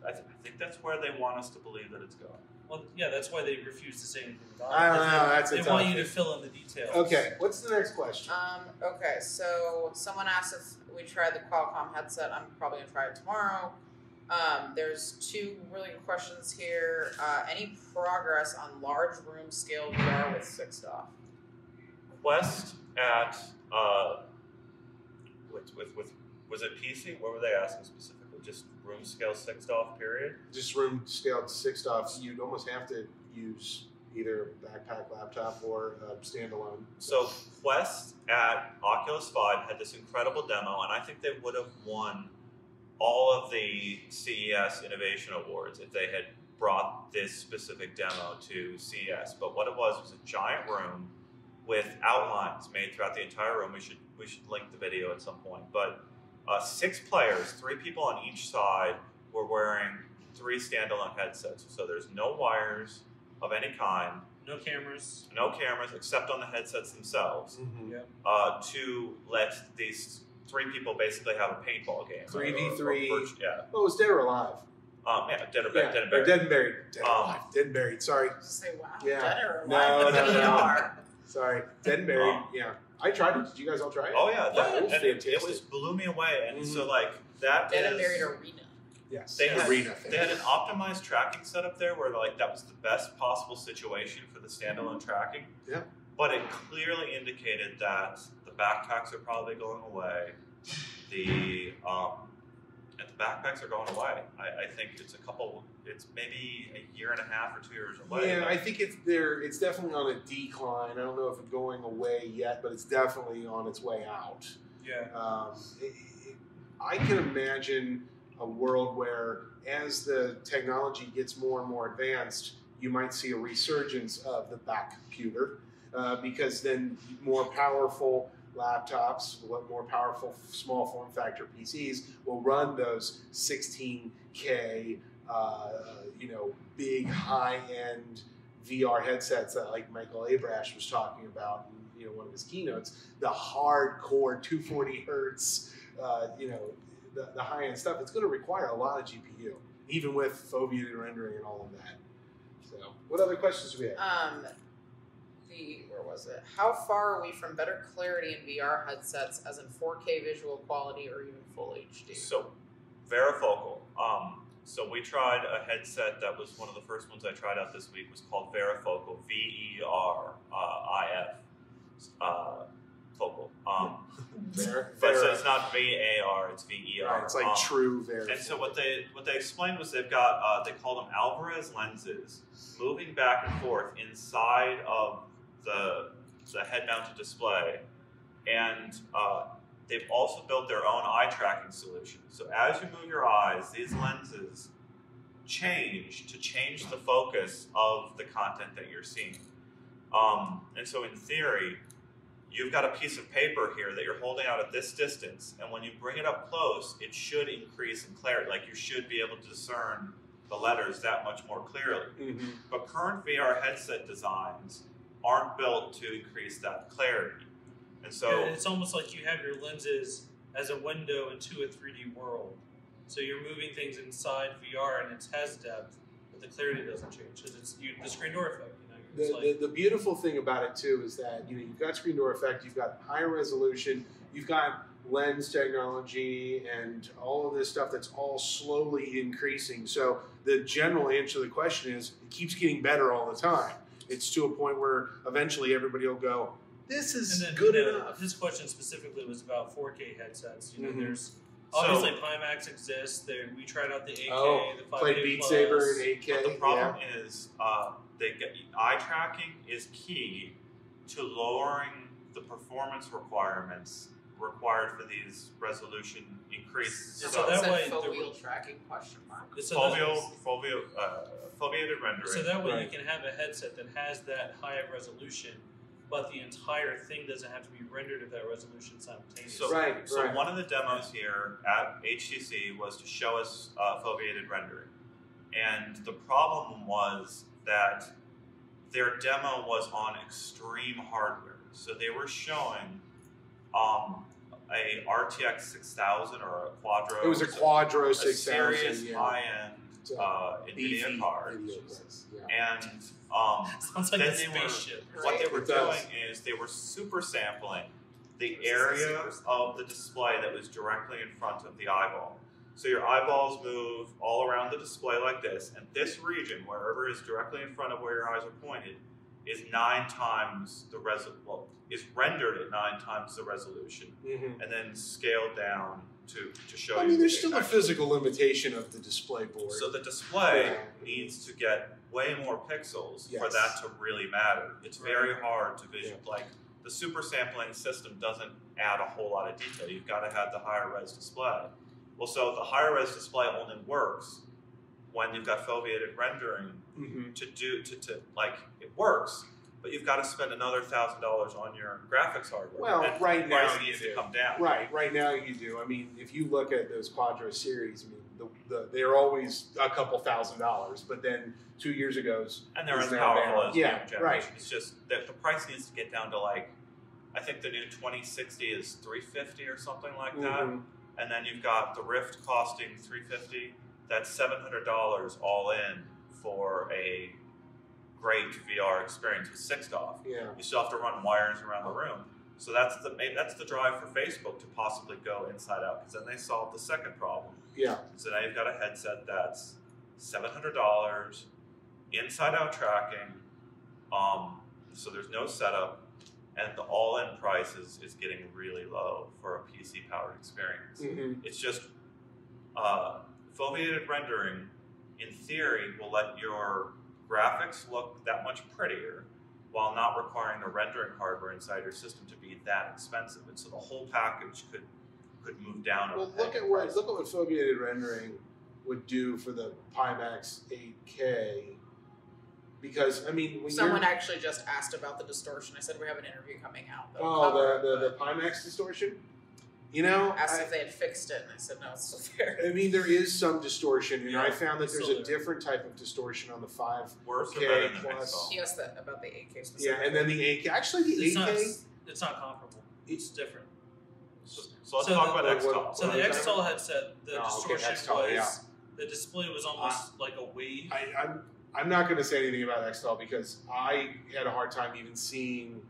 I think that's where they want us to believe that it's going. Well, yeah, that's why they refuse to say anything about it. I don't know. They want you to fill in the details. Okay, what's the next question? Okay, so someone asked if we tried the Qualcomm headset. I'm probably going to try it tomorrow. There's 2 really good questions here. Any progress on large room scale VR with 6DOF? Quest at with Was it PC? What were they asking specifically? Just room scale 6DoF period? Just room scale 6DoF. You'd almost have to use either backpack, laptop, or standalone. So Quest at Oculus 5 had this incredible demo, and I think they would have won all of the CES Innovation Awards if they had brought this specific demo to CES. But what it was a giant room with outlines made throughout the entire room. We should link the video at some point. But 6 players, 3 people on each side, were wearing 3 standalone headsets. So there's no wires of any kind. No cameras. No cameras except on the headsets themselves. To let these 3 people basically have a paintball game. 3v3. Yeah. Oh, it was Dead or Alive. Yeah, Dead or Buried. Dead and Buried. Dead and Buried. Dead and Buried. Sorry. Say wow. Yeah. Dead or No, alive? no. Sorry. Dead and Buried. Yeah. I tried it. Did you guys all try it? Oh yeah, That was fantastic. it blew me away. And so like that Dead and is- Buried Arena. Yes. They had, Arena. they had an optimized tracking setup there where like that was the best possible situation for the standalone tracking. Yeah. But it clearly indicated that the backpacks are probably going away. The backpacks are going away. I think it's maybe a year and a half or 2 years away. Yeah, I think it's definitely on a decline. I don't know if it's going away yet, but it's definitely on its way out. Yeah. I can imagine a world where as the technology gets more and more advanced, you might see a resurgence of the back computer because then more powerful laptops, more powerful small form factor PCs will run those 16K, big high end VR headsets that like Michael Abrash was talking about in one of his keynotes. The hardcore 240 hertz, the high end stuff. It's going to require a lot of GPU, even with foveated rendering and all of that. So, what other questions do we have? Where was it? How far are we from better clarity in VR headsets, as in 4K visual quality or even full HD? So, Varifocal. So we tried a headset that was one of the first ones I tried out this week. Was called Varifocal, VERIF, focal. But so it's not VAR, it's VER. Right, it's like true Varifocal. And so what they explained was they've got they call them Alvarez lenses moving back and forth inside of the head-mounted display, and they've also built their own eye tracking solution. So as you move your eyes, these lenses change the focus of the content that you're seeing. And so in theory, you've got a piece of paper here that you're holding out at this distance, and when you bring it up close, it should increase in clarity. Like you should be able to discern the letters that much more clearly. Mm-hmm. But current VR headset designs aren't built to increase that clarity. And so it's almost like you have your lenses as a window into a 3D world. So you're moving things inside VR and it has depth, but the clarity doesn't change because it's the screen door effect. The beautiful thing about it too is that you've got screen door effect, you've got higher resolution, you've got lens technology, and all of this stuff that's all slowly increasing. So the general answer to the question is it keeps getting better all the time. It's to a point where eventually everybody will go, "This is good enough." This question specifically was about 4K headsets. There's So- obviously Pimax exists. We tried out the 8K, the 5K played Beat Plus. Saber in 8K. But the problem is eye tracking is key to lowering the performance requirements required for these resolution increases. So that way, foveal tracking question mark. Foveated rendering. So that way Right. you can have a headset that has that high of resolution, but the entire thing doesn't have to be rendered at that resolution simultaneously. So one of the demos here at HTC was to show us foveated rendering. And the problem was that their demo was on extreme hardware. So they were showing a RTX 6000 or a Quadro. It was a Quadro 6000. A serious yeah. high-end NVIDIA card. Yeah. And Sounds like then a spaceship. what they were It does. doing is they were super sampling the area of the display that was directly in front of the eyeball. So your eyeballs move all around the display like this, and this region, wherever is directly in front of where your eyes are pointed, is 9 times the is rendered at 9 times the resolution and then scaled down to show you. I mean, there's still a physical limitation of the display board. So the display needs to get way more pixels for that to really matter. It's very hard to visualize. Like, the super sampling system doesn't add a whole lot of detail. You've got to have the higher res display. Well, so the higher res display only works when you've got foveated rendering like, it works, but you've got to spend another $1,000 on your graphics hardware. Well, and right now price needs to come down. Right now you do. I mean, if you look at those Quadro series, I mean, they're always a couple $1,000s, but then 2 years ago, and they're as powerful as new generation. Right. It's just that the price needs to get down to, like, I think the new 2060 is $350 or something like that, and then you've got the Rift costing $350. That's $700 all in for a great VR experience with 6DoF. Yeah. You still have to run wires around the room. So that's the drive for Facebook to possibly go inside out, because then they solve the second problem. Yeah. So now you've got a headset that's $700, inside out tracking, so there's no setup, and the all-in price is getting really low for a PC powered experience. It's just foveated rendering, in theory, will let your graphics look that much prettier while not requiring the rendering hardware inside your system to be that expensive. And so the whole package could move down. Well, look at what foveated rendering would do for the Pimax 8K. Because, I mean, when someone actually just asked about the distortion. I said we have an interview coming out. The Pimax distortion? You know, asked if they had fixed it, and I said no, it's still there. I mean, there is some distortion, and I found that there's a different type of distortion on the 5K plus. He asked that about the 8K specifically. Yeah, and then the 8K. Actually, the 8K. It's not comparable. It's different. So let's talk about XTOL. So the XTOL headset, the distortion was the display was almost like a wave. I'm not going to say anything about XTOL because I had a hard time even seeing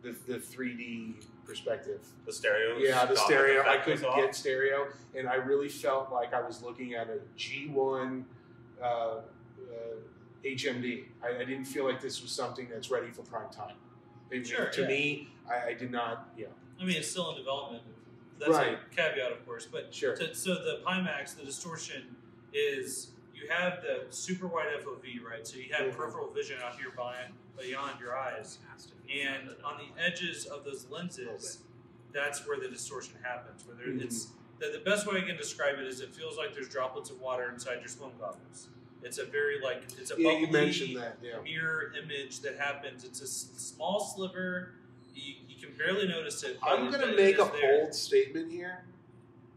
the 3D perspective. The stereo? Yeah, the stereo. I couldn't get stereo, and I really felt like I was looking at a G1 HMD. I didn't feel like this was something that's ready for prime time. To me, I did not, I mean, it's still in development. That's a caveat, of course. But sure. So the Pimax, the distortion is you have the super wide FOV, right? So you have peripheral vision out here beyond your eyes. And on the edges of those lenses, that's where the distortion happens. Where it's the best way I can describe it is it feels like there's droplets of water inside your swim goggles. It's a very it's a bubbly you mentioned that, mirror image that happens. It's a small sliver. You can barely notice it. I'm going to make a bold statement here.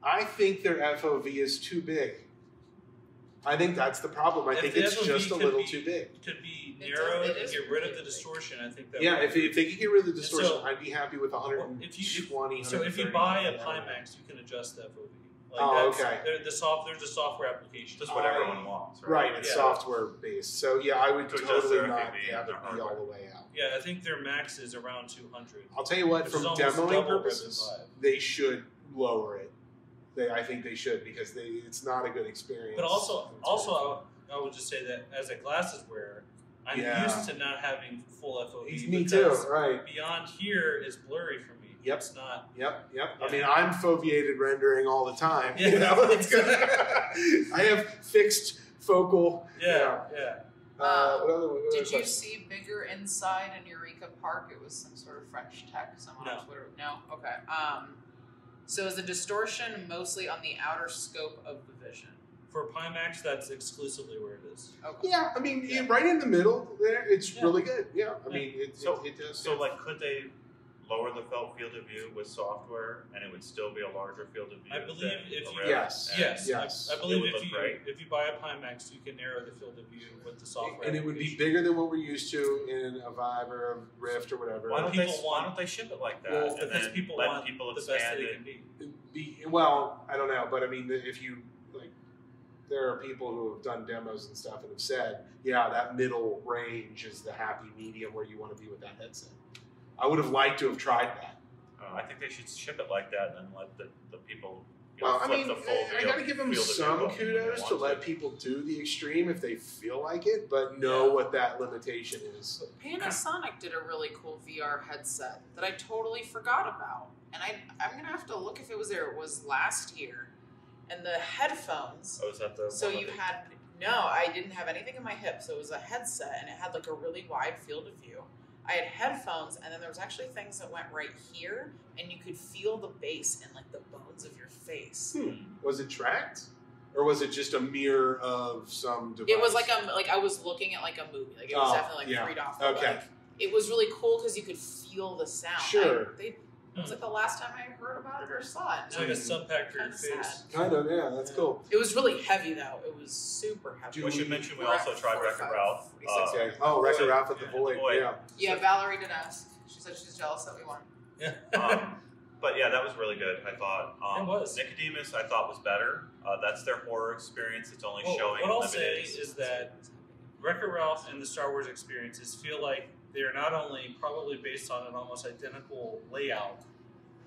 I think their FOV is too big. I think that's the problem. I think it's just a little too big. Could be narrowed and get rid of the distortion. I think that. Yeah, if they could get rid of the distortion, I'd be happy with 120. So if you buy a Pimax, you can adjust the FOV. Okay. There's a software application. Just what everyone wants, right? It's software based. So yeah, I would totally not have it be all the way out. Yeah, I think their max is around 200. I'll tell you what, from demoing purposes, they should lower it. I think they should because it's not a good experience. But also, I would just say that as a glasses wearer, I'm used to not having full FOV. Me too, right? Beyond here is blurry for me. Yep. It's not. Yep. Yeah. I mean, I'm foveated rendering all the time. Yeah. You know, it's good. I have fixed focal. Yeah. Did you see bigger inside in Eureka Park? It was some sort of French tech. Someone on Twitter. No. Okay. So is the distortion mostly on the outer scope of the vision? For Pimax, that's exclusively where it is. Okay. Yeah, I mean, right in the middle there, it's really good. Yeah, I mean, it does. So, could they lower the field of view with software, and it would still be a larger field of view? I believe if you yes, I believe if you buy a Pimax, you can narrow the field of view with the software, and it would be bigger than what we're used to in a Vive or a Rift or whatever. Why don't they ship it like that? Well, because people want the best that it can be. Well, I don't know, but I mean, if you there are people who have done demos and stuff and have said, that middle range is the happy medium where you want to be with that headset. I would have liked to have tried that. I think they should ship it like that and let the people, Well, I mean, the full I got to give them some kudos to let people do the extreme if they feel like it, but know what that limitation is. Panasonic did a really cool VR headset that I totally forgot about. And I'm going to have to look if it was there. It was last year. And the headphones. Oh, is that the So you had... No, I didn't have anything in my hip. So it was a headset, and it had like a really wide field of view. I had headphones, and then there was actually things that went right here, and you could feel the bass in like the bones of your face. Was it tracked, or was it just a mirror of some device? It was like I was looking at like a movie. Like it was definitely like 3 off. But Okay. like, it was really cool because you could feel the sound. Sure. It was like the last time I heard about it or saw it. It's like a sub pack for your face. Kind of, yeah. That's cool. It was really heavy though. It was super heavy. We should mention we also tried Wreck-It Ralph. Okay. Oh, Wreck-It Ralph at the Void. Yeah. Yeah, Valerie did ask. She said she's jealous that we won. Yeah. But yeah, that was really good. I thought it was. Nicodemus. I thought was better. That's their horror experience. It's only showing. What I'll say is that Wreck-It Ralph and the Star Wars experiences feel like they are not only probably based on an almost identical layout,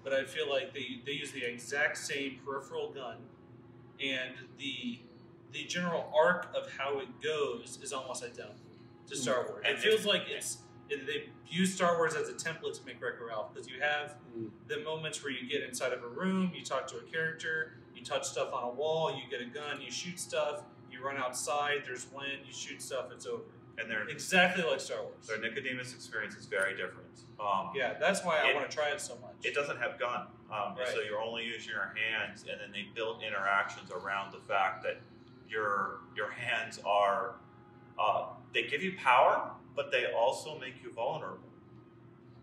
but I feel like they use the exact same peripheral gun, and the general arc of how it goes is almost identical to Star Wars. And it feels like they use Star Wars as a template to make Wreck-It Ralph, because you have the moments where you get inside of a room, you talk to a character, you touch stuff on a wall, you get a gun, you shoot stuff, you run outside, there's wind, you shoot stuff, it's over. And they're exactly like Star Wars. Their Nicodemus experience is very different. Yeah, that's why I want to try it so much. It doesn't have gun, so you're only using your hands, and then they built interactions around the fact that your hands are they give you power, but they also make you vulnerable.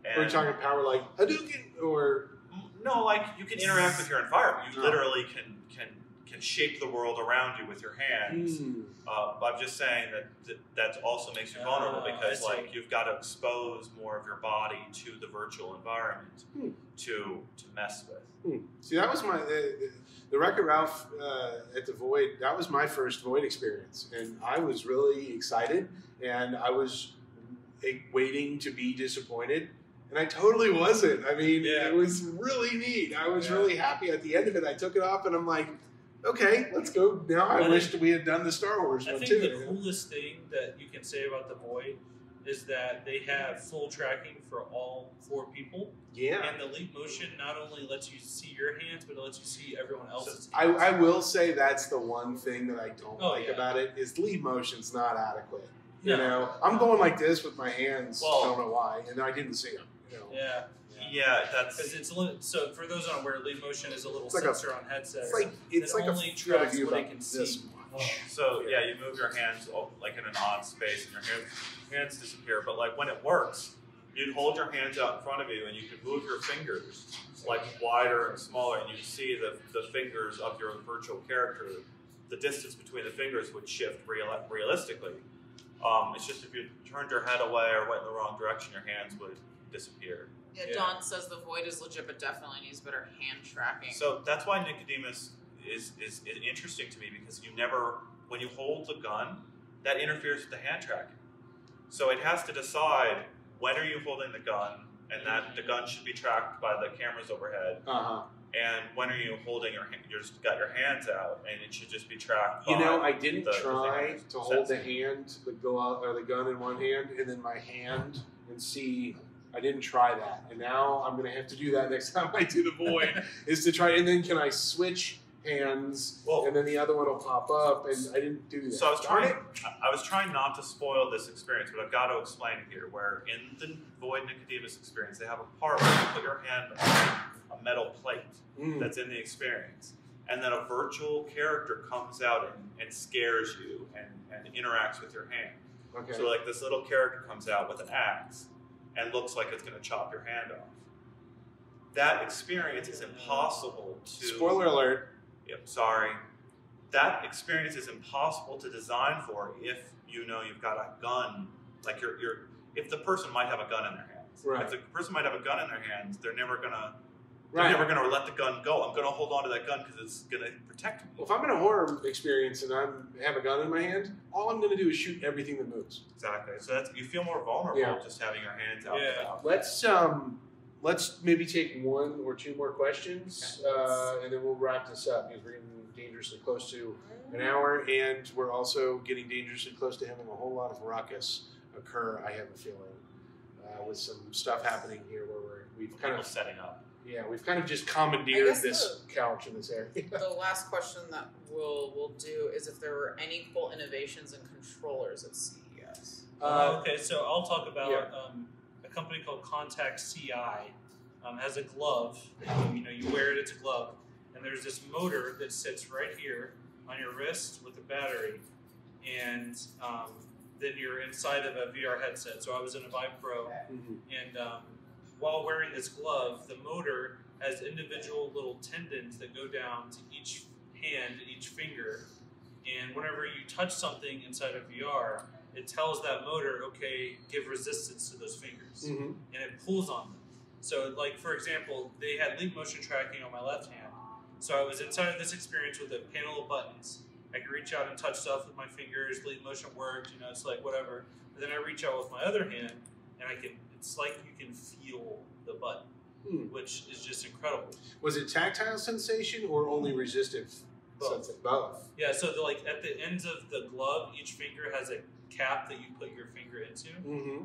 And We're talking power like Hadouken, or no, like you can interact with your environment. You literally can shape the world around you with your hands. I'm just saying that also makes you vulnerable, because like you've got to expose more of your body to the virtual environment to mess with. See, that was the Wreck-It Ralph at the Void. That was my first Void experience, and I was really excited, and I was waiting to be disappointed. And I totally wasn't. I mean, it was really neat. I was really happy at the end of it. I took it off, and I'm like, okay, let's go. Now I wished we had done the Star Wars one, too. I think the coolest thing that you can say about the Void is that they have full tracking for all 4 people. Yeah. And the Leap Motion not only lets you see your hands, but it lets you see everyone else's hands. I will say that's the one thing that I don't like about it, is Leap Motion's not adequate. You know, I'm going like this with my hands, I don't know why, and I didn't see them. You know. Yeah, that's because it's so. For those unaware, Leap Motion is a little sensor on headsets. It's like only tracks what it can see. So you move your hands like in an odd space, and your hands disappear. But like when it works, you'd hold your hands out in front of you, and you could move your fingers like wider and smaller, and you can see the fingers of your virtual character. The distance between the fingers would shift realistically. It's just if you turned your head away or went in the wrong direction, your hands would disappear. Yeah, Dawn says the Void is legit, but definitely needs better hand tracking. So that's why Nicodemus is interesting to me, because you never, when you hold the gun, that interferes with the hand tracking. So it has to decide when are you holding the gun, and that the gun should be tracked by the cameras overhead. And when are you holding you just got your hands out, and it should just be tracked by I didn't try to hold the hand, the gun in one hand, and then my hand, and see. I didn't try that, and now I'm going to have to do that next time I do the Void, is to try, and then can I switch hands, and then the other one will pop up, and I didn't do that. So I was trying not to spoil this experience, but I've got to explain it here, where in the Void Nicodemus experience, they have a part where you put your hand on a metal plate that's in the experience, and then a virtual character comes out and scares you and interacts with your hand. Okay. So like this little character comes out with an axe and looks like it's going to chop your hand off. That experience is impossible to... Spoiler alert. Yep, sorry. That experience is impossible to design for if you know you've got a gun. Like if the person might have a gun in their hands. Right. If the person might have a gun in their hands, they're never going to... They're never going to let the gun go. I'm going to hold on to that gun because it's going to protect me. Well, if I'm in a horror experience and I have a gun in my hand, all I'm going to do is shoot everything that moves. Exactly. So you feel more vulnerable just having your hands out. Let's let's maybe take one or two more questions, and then we'll wrap this up because we're getting dangerously close to an hour, and we're also getting dangerously close to having a whole lot of ruckus occur. I have a feeling with some stuff happening here where we've kind of setting up. Yeah, we've kind of just commandeered this couch in this area. The last question that we'll do is if there were any cool innovations in controllers at CES. Okay, so I'll talk about a company called Contact CI. Has a glove. You wear it. It's a glove, and there's this motor that sits right here on your wrist with a battery, and then you're inside of a VR headset. So I was in a Vive Pro, and while wearing this glove, the motor has individual little tendons that go down to each hand and each finger. And whenever you touch something inside of VR, it tells that motor, okay, give resistance to those fingers. And it pulls on them. So, like, for example, they had leap motion tracking on my left hand. So I was inside of this experience with a panel of buttons. I could reach out and touch stuff with my fingers. Leap motion worked, it's like whatever. But then I reach out with my other hand, and it's like you can feel the button, which is just incredible. Was it tactile sensation or only resistive? Both. Yeah, so at the ends of the glove, each finger has a cap that you put your finger into,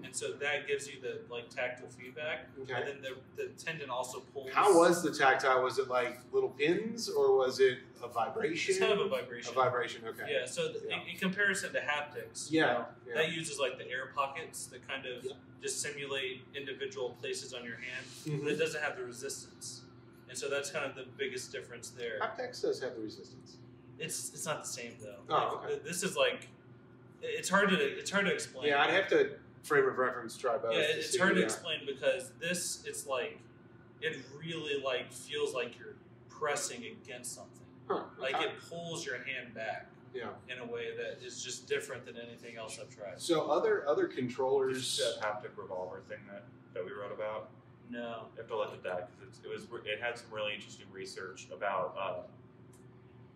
and so that gives you the tactile feedback. Okay. And then the tendon also pulls. How was the tactile? Was it like little pins, or was it a vibration? It's kind of a vibration. A vibration, okay. Yeah. So in comparison to haptics, that uses the air pockets that kind of just simulate individual places on your hand, but it doesn't have the resistance. And so that's kind of the biggest difference there. Haptics does have the resistance. It's not the same though. Oh, okay. This is it's hard to explain. Yeah, I'd have to frame of reference try both. Yeah, it's hard to explain because it really feels like you're pressing against something. Huh, okay. It pulls your hand back. Yeah. In a way that is just different than anything else I've tried. So other controllers. That haptic revolver thing that we wrote about. No. You have to look at that because it had some really interesting research about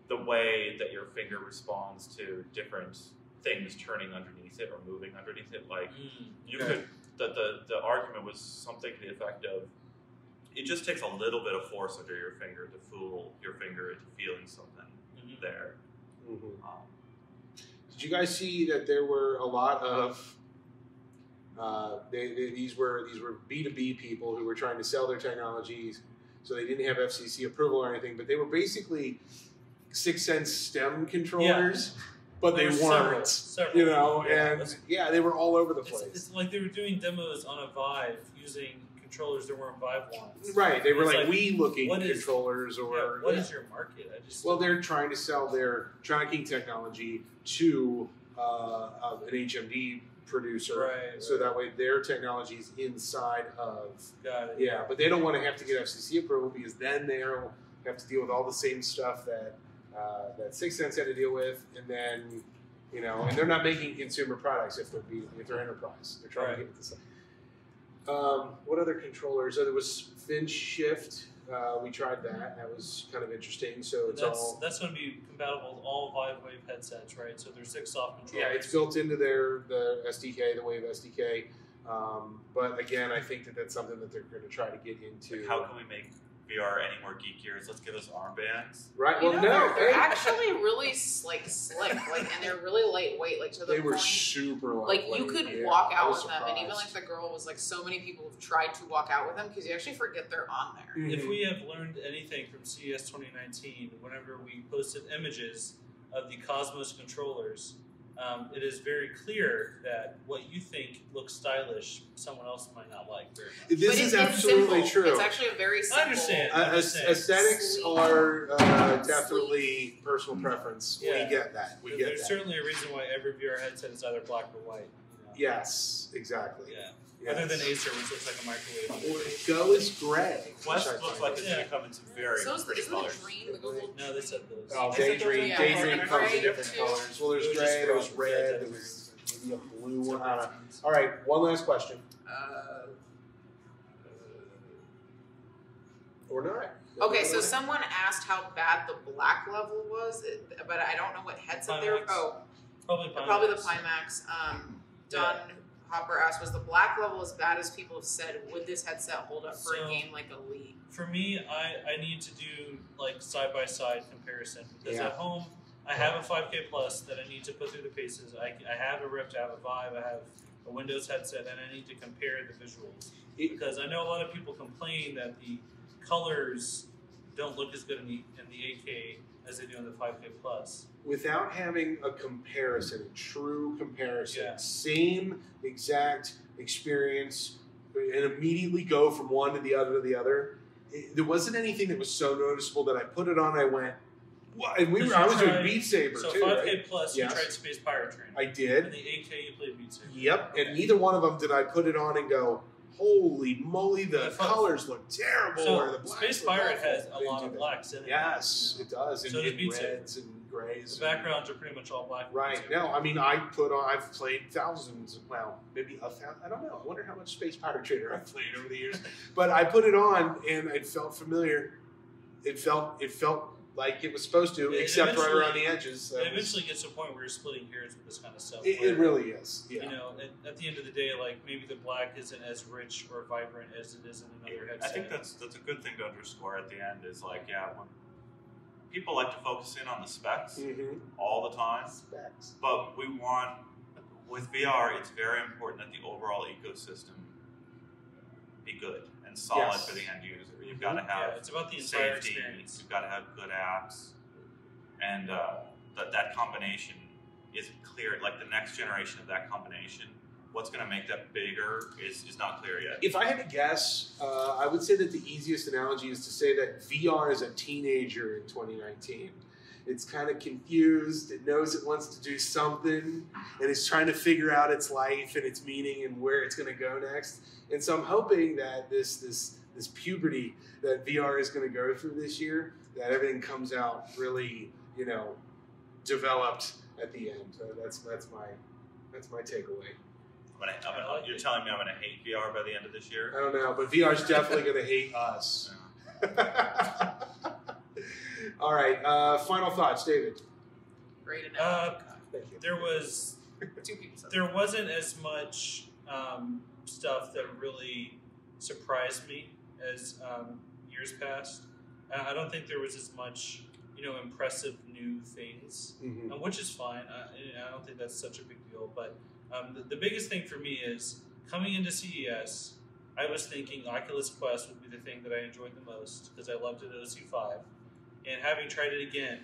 the way that your finger responds to different things turning underneath it or moving underneath it. The argument was something to the effect of it just takes a little bit of force under your finger to fool your finger into feeling something there. Did you guys see that there were a lot of these were B2B people who were trying to sell their technologies, so they didn't have FCC approval or anything, but they were basically 6 Sense STEM controllers, but they weren't. Several. They were all over the place. It's like they were doing demos on a Vive using controllers that weren't Vive ones. Right, they were Wii-looking controllers. What is your market? They're trying to sell their tracking technology to an HMD producer, so that way their technology is inside of. Got it. Yeah, but they don't want to have to get FCC approval because then they'll have to deal with all the same stuff that 6 Sense had to deal with, and then and they're not making consumer products if they're enterprise. They're trying to get it the same. What other controllers? There was Finch Shift. We tried that. That was kind of interesting. So that's going to be compatible with all Vive Wave headsets, right? So there's 6 soft controllers. Yeah, it's built into the SDK, the Wave SDK. But again, I think that's something that they're going to try to get into. How can we make VR any more geekier? Let's give us armbands. Right. They're actually really slick, and they're really lightweight. To the they point, were super lightweight. You could walk out with them, and even the girl was so many people have tried to walk out with them because you actually forget they're on there. If we have learned anything from CES 2019, whenever we posted images of the Cosmos controllers, it is very clear that what you think looks stylish, someone else might not like very much. This is absolutely true. It's actually a very simple. I understand. Aesthetics are definitely personal preference. Yeah. We get that. There's certainly a reason why every VR headset is either black or white. Yes, exactly. Yeah. Yes. Other than Acer, which looks like a microwave. Go is gray. Quest looks like it's going to come in some very pretty colors. Dream, the Google no, they said those. Oh, Daydream. Daydream comes in different colors. Well, there's gray, there was red, there was maybe a blue one. I don't know. All right, one last question. Or not. Okay, so someone asked how bad the black level was, but I don't know what headset they were. probably the Pimax. Don Hopper asked, was the black level as bad as people have said? Would this headset hold up for a game like Elite? For me, I need to do like side-by-side comparison because Yeah. at home I have a 5K Plus that I need to put through the paces. I have a Rift, I have a Vive, I have a Windows headset, and I need to compare the visuals. Because I know a lot of people complain that the colors don't look as good in the 8K as they do in the 5K Plus. Without having a comparison, a true comparison, Yeah. same exact experience, and immediately go from one to the other to the other. There wasn't anything that was so noticeable that I put it on. I went, what? And I was doing Beat Saber so too. 5K right? Plus, Yes. you tried Space Pirate Trainer. I did. And the 8K, you played Beat Saber. Yep. Okay. And neither one of them did I put it on and go, holy moly, the The colors look terrible. So or the blacks Space look Pirate awful. has I a didn't lot do of that. blacks in it. Yes, it does. And So does Beat Saber. reds and grays. The backgrounds are pretty much all black. Right. No, I mean, I've played thousands, well, maybe 1,000, I don't know. I wonder how much Space Pirate Trainer I've played over the years. But I put it on and it felt familiar. It felt like it was supposed to, except right around the edges. It eventually gets to a point where you're splitting hairs with this kind of stuff. It really is, yeah. You know, at the end of the day, like maybe the black isn't as rich or vibrant as it is in another headset. I think that's a good thing to underscore at the end is like, yeah, when people like to focus in on the specs all the time, but we want, with VR, it's very important that the overall ecosystem be good and solid for the end user. You've got to have it's about the entire safety, experience. you've got to have good apps, and that combination isn't clear. Like the next generation of that combination, what's going to make that bigger is not clear yet. If I had to guess, I would say that the easiest analogy is to say that VR is a teenager in 2019. It's kind of confused. It knows it wants to do something, and it's trying to figure out its life and its meaning and where it's going to go next. And so I'm hoping that this puberty that VR is going to go through this year, that everything comes out really, developed at the end. That's my takeaway. You're telling me I'm going to hate VR by the end of this year? I don't know, but VR is definitely going to hate us. All right, final thoughts, David. Great analogy. Thank you. There wasn't as much stuff that really surprised me as years past. I don't think there was as much, impressive new things, which is fine. I don't think that's such a big deal. But the biggest thing for me is coming into CES, I was thinking Oculus Quest would be the thing that I enjoyed the most because I loved it at OC5. And having tried it again,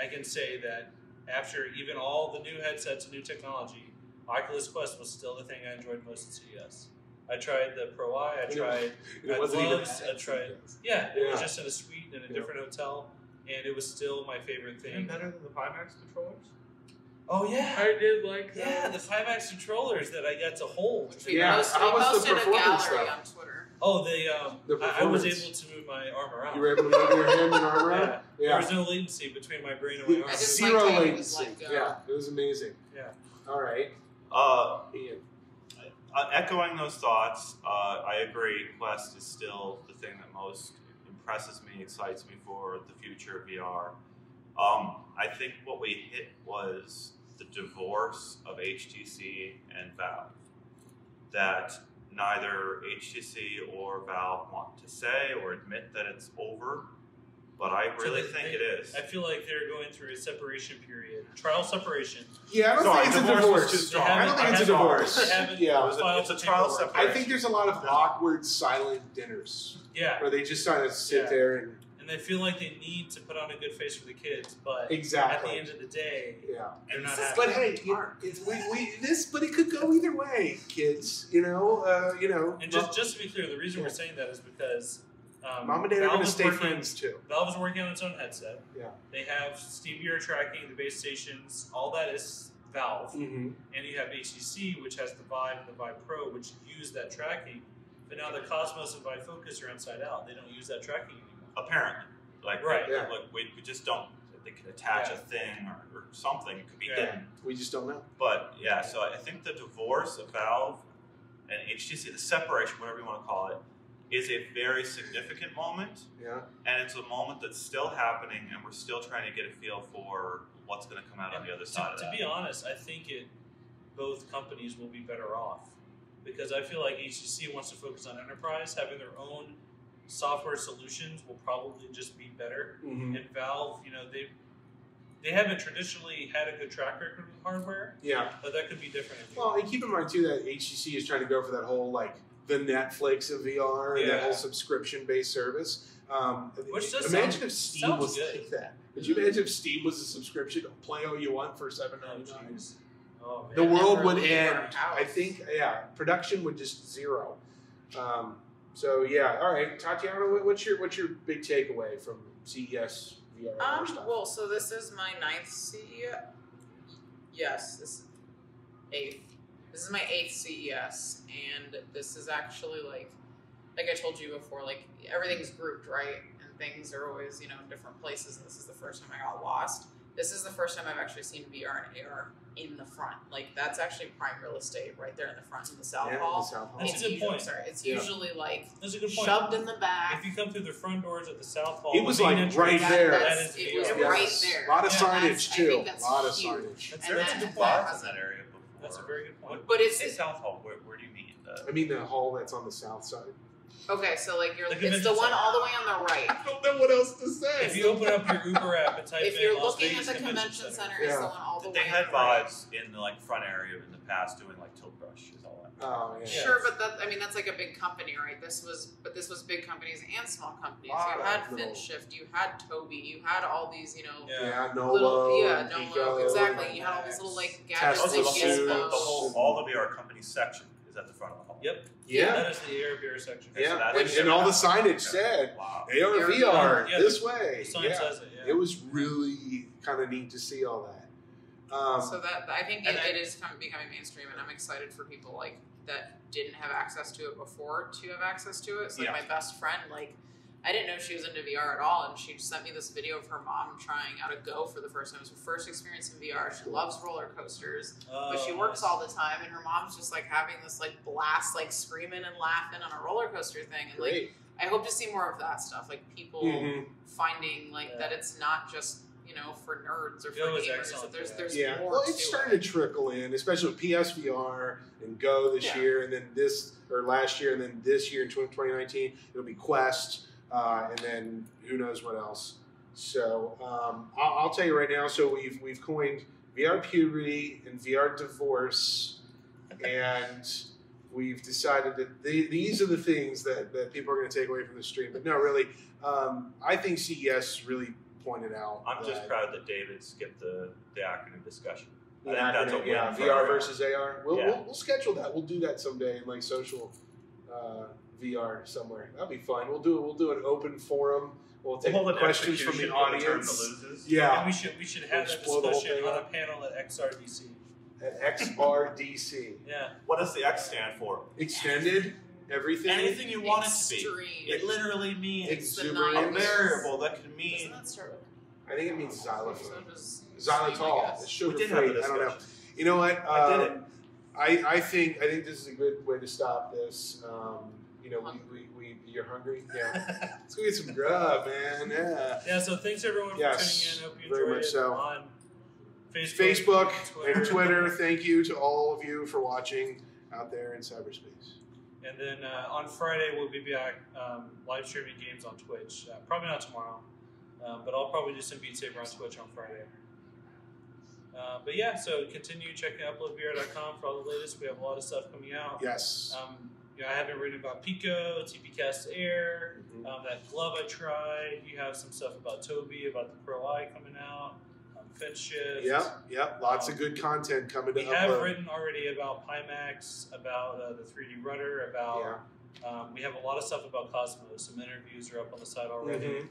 I can say that after even all the new headsets and new technology, Oculus Quest was still the thing I enjoyed most at CES. I tried the Pro Eye, I tried gloves, I tried... Yeah, it was just in a suite in a different hotel, and it was still my favorite thing. Even better than the Pimax controllers? Oh, yeah. I did like that. Yeah, the Pimax controllers that I got to hold. We Yeah, how was the posted a performance, gallery though? on Twitter. Oh, The I was performance. able to move my arm around. You were able to move your hand and arm around? There Yeah. was no latency between my brain and my arm. I just Zero like how it latency. was like, Yeah, it was amazing. Yeah. All right. Ian. Echoing those thoughts, I agree. Quest is still the thing that most impresses me, excites me for the future of VR. I think what we hit was the divorce of HTC and Valve. That neither HTC or Valve want to say or admit that it's over, but I really think it is. I feel like they're going through a separation period, trial separation. Yeah, I don't Sorry, think it's a divorce was too divorce. strong. I don't think it's a They divorce. haven't Yeah. filed It's a for trial paperwork. separation. I think there's a lot of awkward, silent dinners Yeah, where they just kind of sit there and and they feel like they need to put on a good face for the kids, but Exactly. at the end of the day, yeah. they're not happy. But hey, but it could go either way, kids. And just to be clear, the reason we're saying that is because Mom and Dad are going Valve to is stay working- friends too. Valve is working on its own headset. Yeah. They have Steam VR tracking, the base stations, all that is Valve. Mm-hmm. And you have HTC, which has the Vive and the Vive Pro, which use that tracking. But now the Cosmos and Vive Focus are inside out. They don't use that tracking anymore. Apparently. Right. Yeah. Look, we just don't. They could attach a thing or something. It could be hidden. We just don't know. But yeah, so I think the divorce of Valve and HTC, the separation, whatever you want to call it, is a very significant moment. Yeah. And it's a moment that's still happening, and we're still trying to get a feel for what's going to come out on the other side of To that. be honest, I think both companies will be better off because I feel like HTC wants to focus on enterprise. Having their own software solutions will probably just be better. Mm-hmm. And Valve, they haven't traditionally had a good track record with hardware. Yeah. But that could be different. Well, and keep in mind too that HTC is trying to go for that whole like the Netflix of VR and that whole subscription-based service. Which does imagine if Steam was good. like that. Could you imagine if Steam was a subscription? Play all you want for $7.99. Oh, man. The world Never would leave our end. house. I think. Yeah, production would just zero. So yeah, all right, Tatiana, what's your big takeaway from CES VR stuff? Well, so this is my 9th CES. Yes, this is 8th. This is my 8th CES, and this is actually like I told you before, like everything's grouped, right? And things are always, in different places, and this is the first time I got lost. This is the first time I've actually seen VR and AR in the front. Like, that's actually prime real estate right there in the front in the South Hall. The South Hall. That's a good point. Sorry, it's usually like That's a good point. shoved in the back. If you come through the front doors at the South Hall, It was the main like entrance, right there. It was VR. right there. A lot of Yeah, signage I too. think that's A lot of huge. signage. That's And a that- good I've point. been in that area before. That's a very good point. But it's Say South Hall. Where do you mean? I mean the hall that's on the south side. okay. So like The it's convention the one center. all the way on the right. I don't know what else to say. If you open up your Uber app and type If in you're Las looking Vegas at the convention center, it's the one all the They way. had on the right. vibes in the front area in the past doing like tilt brush is all that. Oh yeah. Sure, but that's like a big company, right? This was big companies and small companies. You had FinShift, you had Toby, you had all these, Yeah, Nolo, little, Pico, Nolo, exactly. You had all these little like gadgets Tesla and suits. gizmos. All the VR company section is at the front of the hall. Yep. Yeah. That is the Air VR section. So Yeah, that and, is- and all the signage said Wow. AR, VR, Yeah, this The way. sign Yeah. says it, yeah. It was really kind of neat to see all that. So that I think and it is becoming mainstream, and I'm excited for people like that didn't have access to it before to have access to it. So like my best friend, like I didn't know she was into VR at all, and she sent me this video of her mom trying out a Go for the first time. It was her first experience in VR. She loves roller coasters, but she works all the time, and her mom's just like having this like blast, like screaming and laughing on a roller coaster thing. And like Great. I hope to see more of that stuff, like people finding like that it's not just for nerds or for Go is gamers. excellent, That there's Yeah, more well, to it's starting it. to trickle in, especially with PSVR and Go this year, and then last year, and then this year in 2019, it'll be Quest, and then who knows what else. So I'll tell you right now. So we've coined VR puberty and VR divorce, and we've decided that these are the things that people are going to take away from the stream. But no, really, I think CES really pointed out. I'm just proud that David skipped the acronym discussion. The I think that's a acronym, win yeah, for VR everyone. versus AR. We'll schedule that. We'll do that someday in like social VR somewhere. That'll be fun. We'll do an open forum. We'll take Hold an questions from the execution for the term audience. that loses. Yeah, And we should have that Explode the whole discussion thing on a up. panel at XRDC. at XRDC. Yeah. What does the X stand for? Extended everything. Anything you want it to Extreme. be. It literally means It's the Exuberant. a nine. variable that can Doesn't mean. that start with? I think it means xylophone. So does Xylitol. I It's guess. sugar We did free. have a I don't know. discussion. You know what? I did it. I think this is a good way to stop this. You're hungry? Yeah. Let's go get some grub, man. Yeah. Yeah, so thanks everyone Yes, for tuning in. Hope you very enjoyed much it so. on Facebook and Twitter. Thank you to all of you for watching out there in cyberspace. And then on Friday, we'll be back live streaming games on Twitch. Probably not tomorrow, but I'll probably do some Beat Saber on Twitch on Friday. But yeah, so continue checking uploadvr.com for all the latest. We have a lot of stuff coming out. Yes. I haven't written about Pico, TPcast Air, Mhm. that glove I tried. You have some stuff about Toby, about the Pro Eye coming out, FinShift. Yep. Lots of good content coming to We have upload. written already about Pimax, about the 3D rudder, about we have a lot of stuff about Cosmos. Some interviews are up on the site already.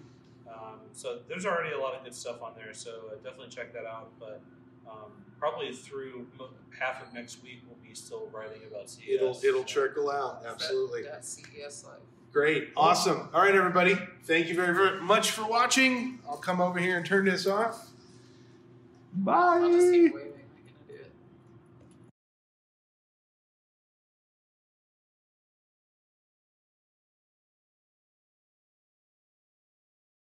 So there's already a lot of good stuff on there. So definitely check that out. But probably through half of next week, we'll be still writing about CES. It'll trickle out. Absolutely. That CES live. Great. Awesome. All right, everybody. Thank you very, very much for watching. I'll come over here and turn this off. Bye. I'll just keep waving.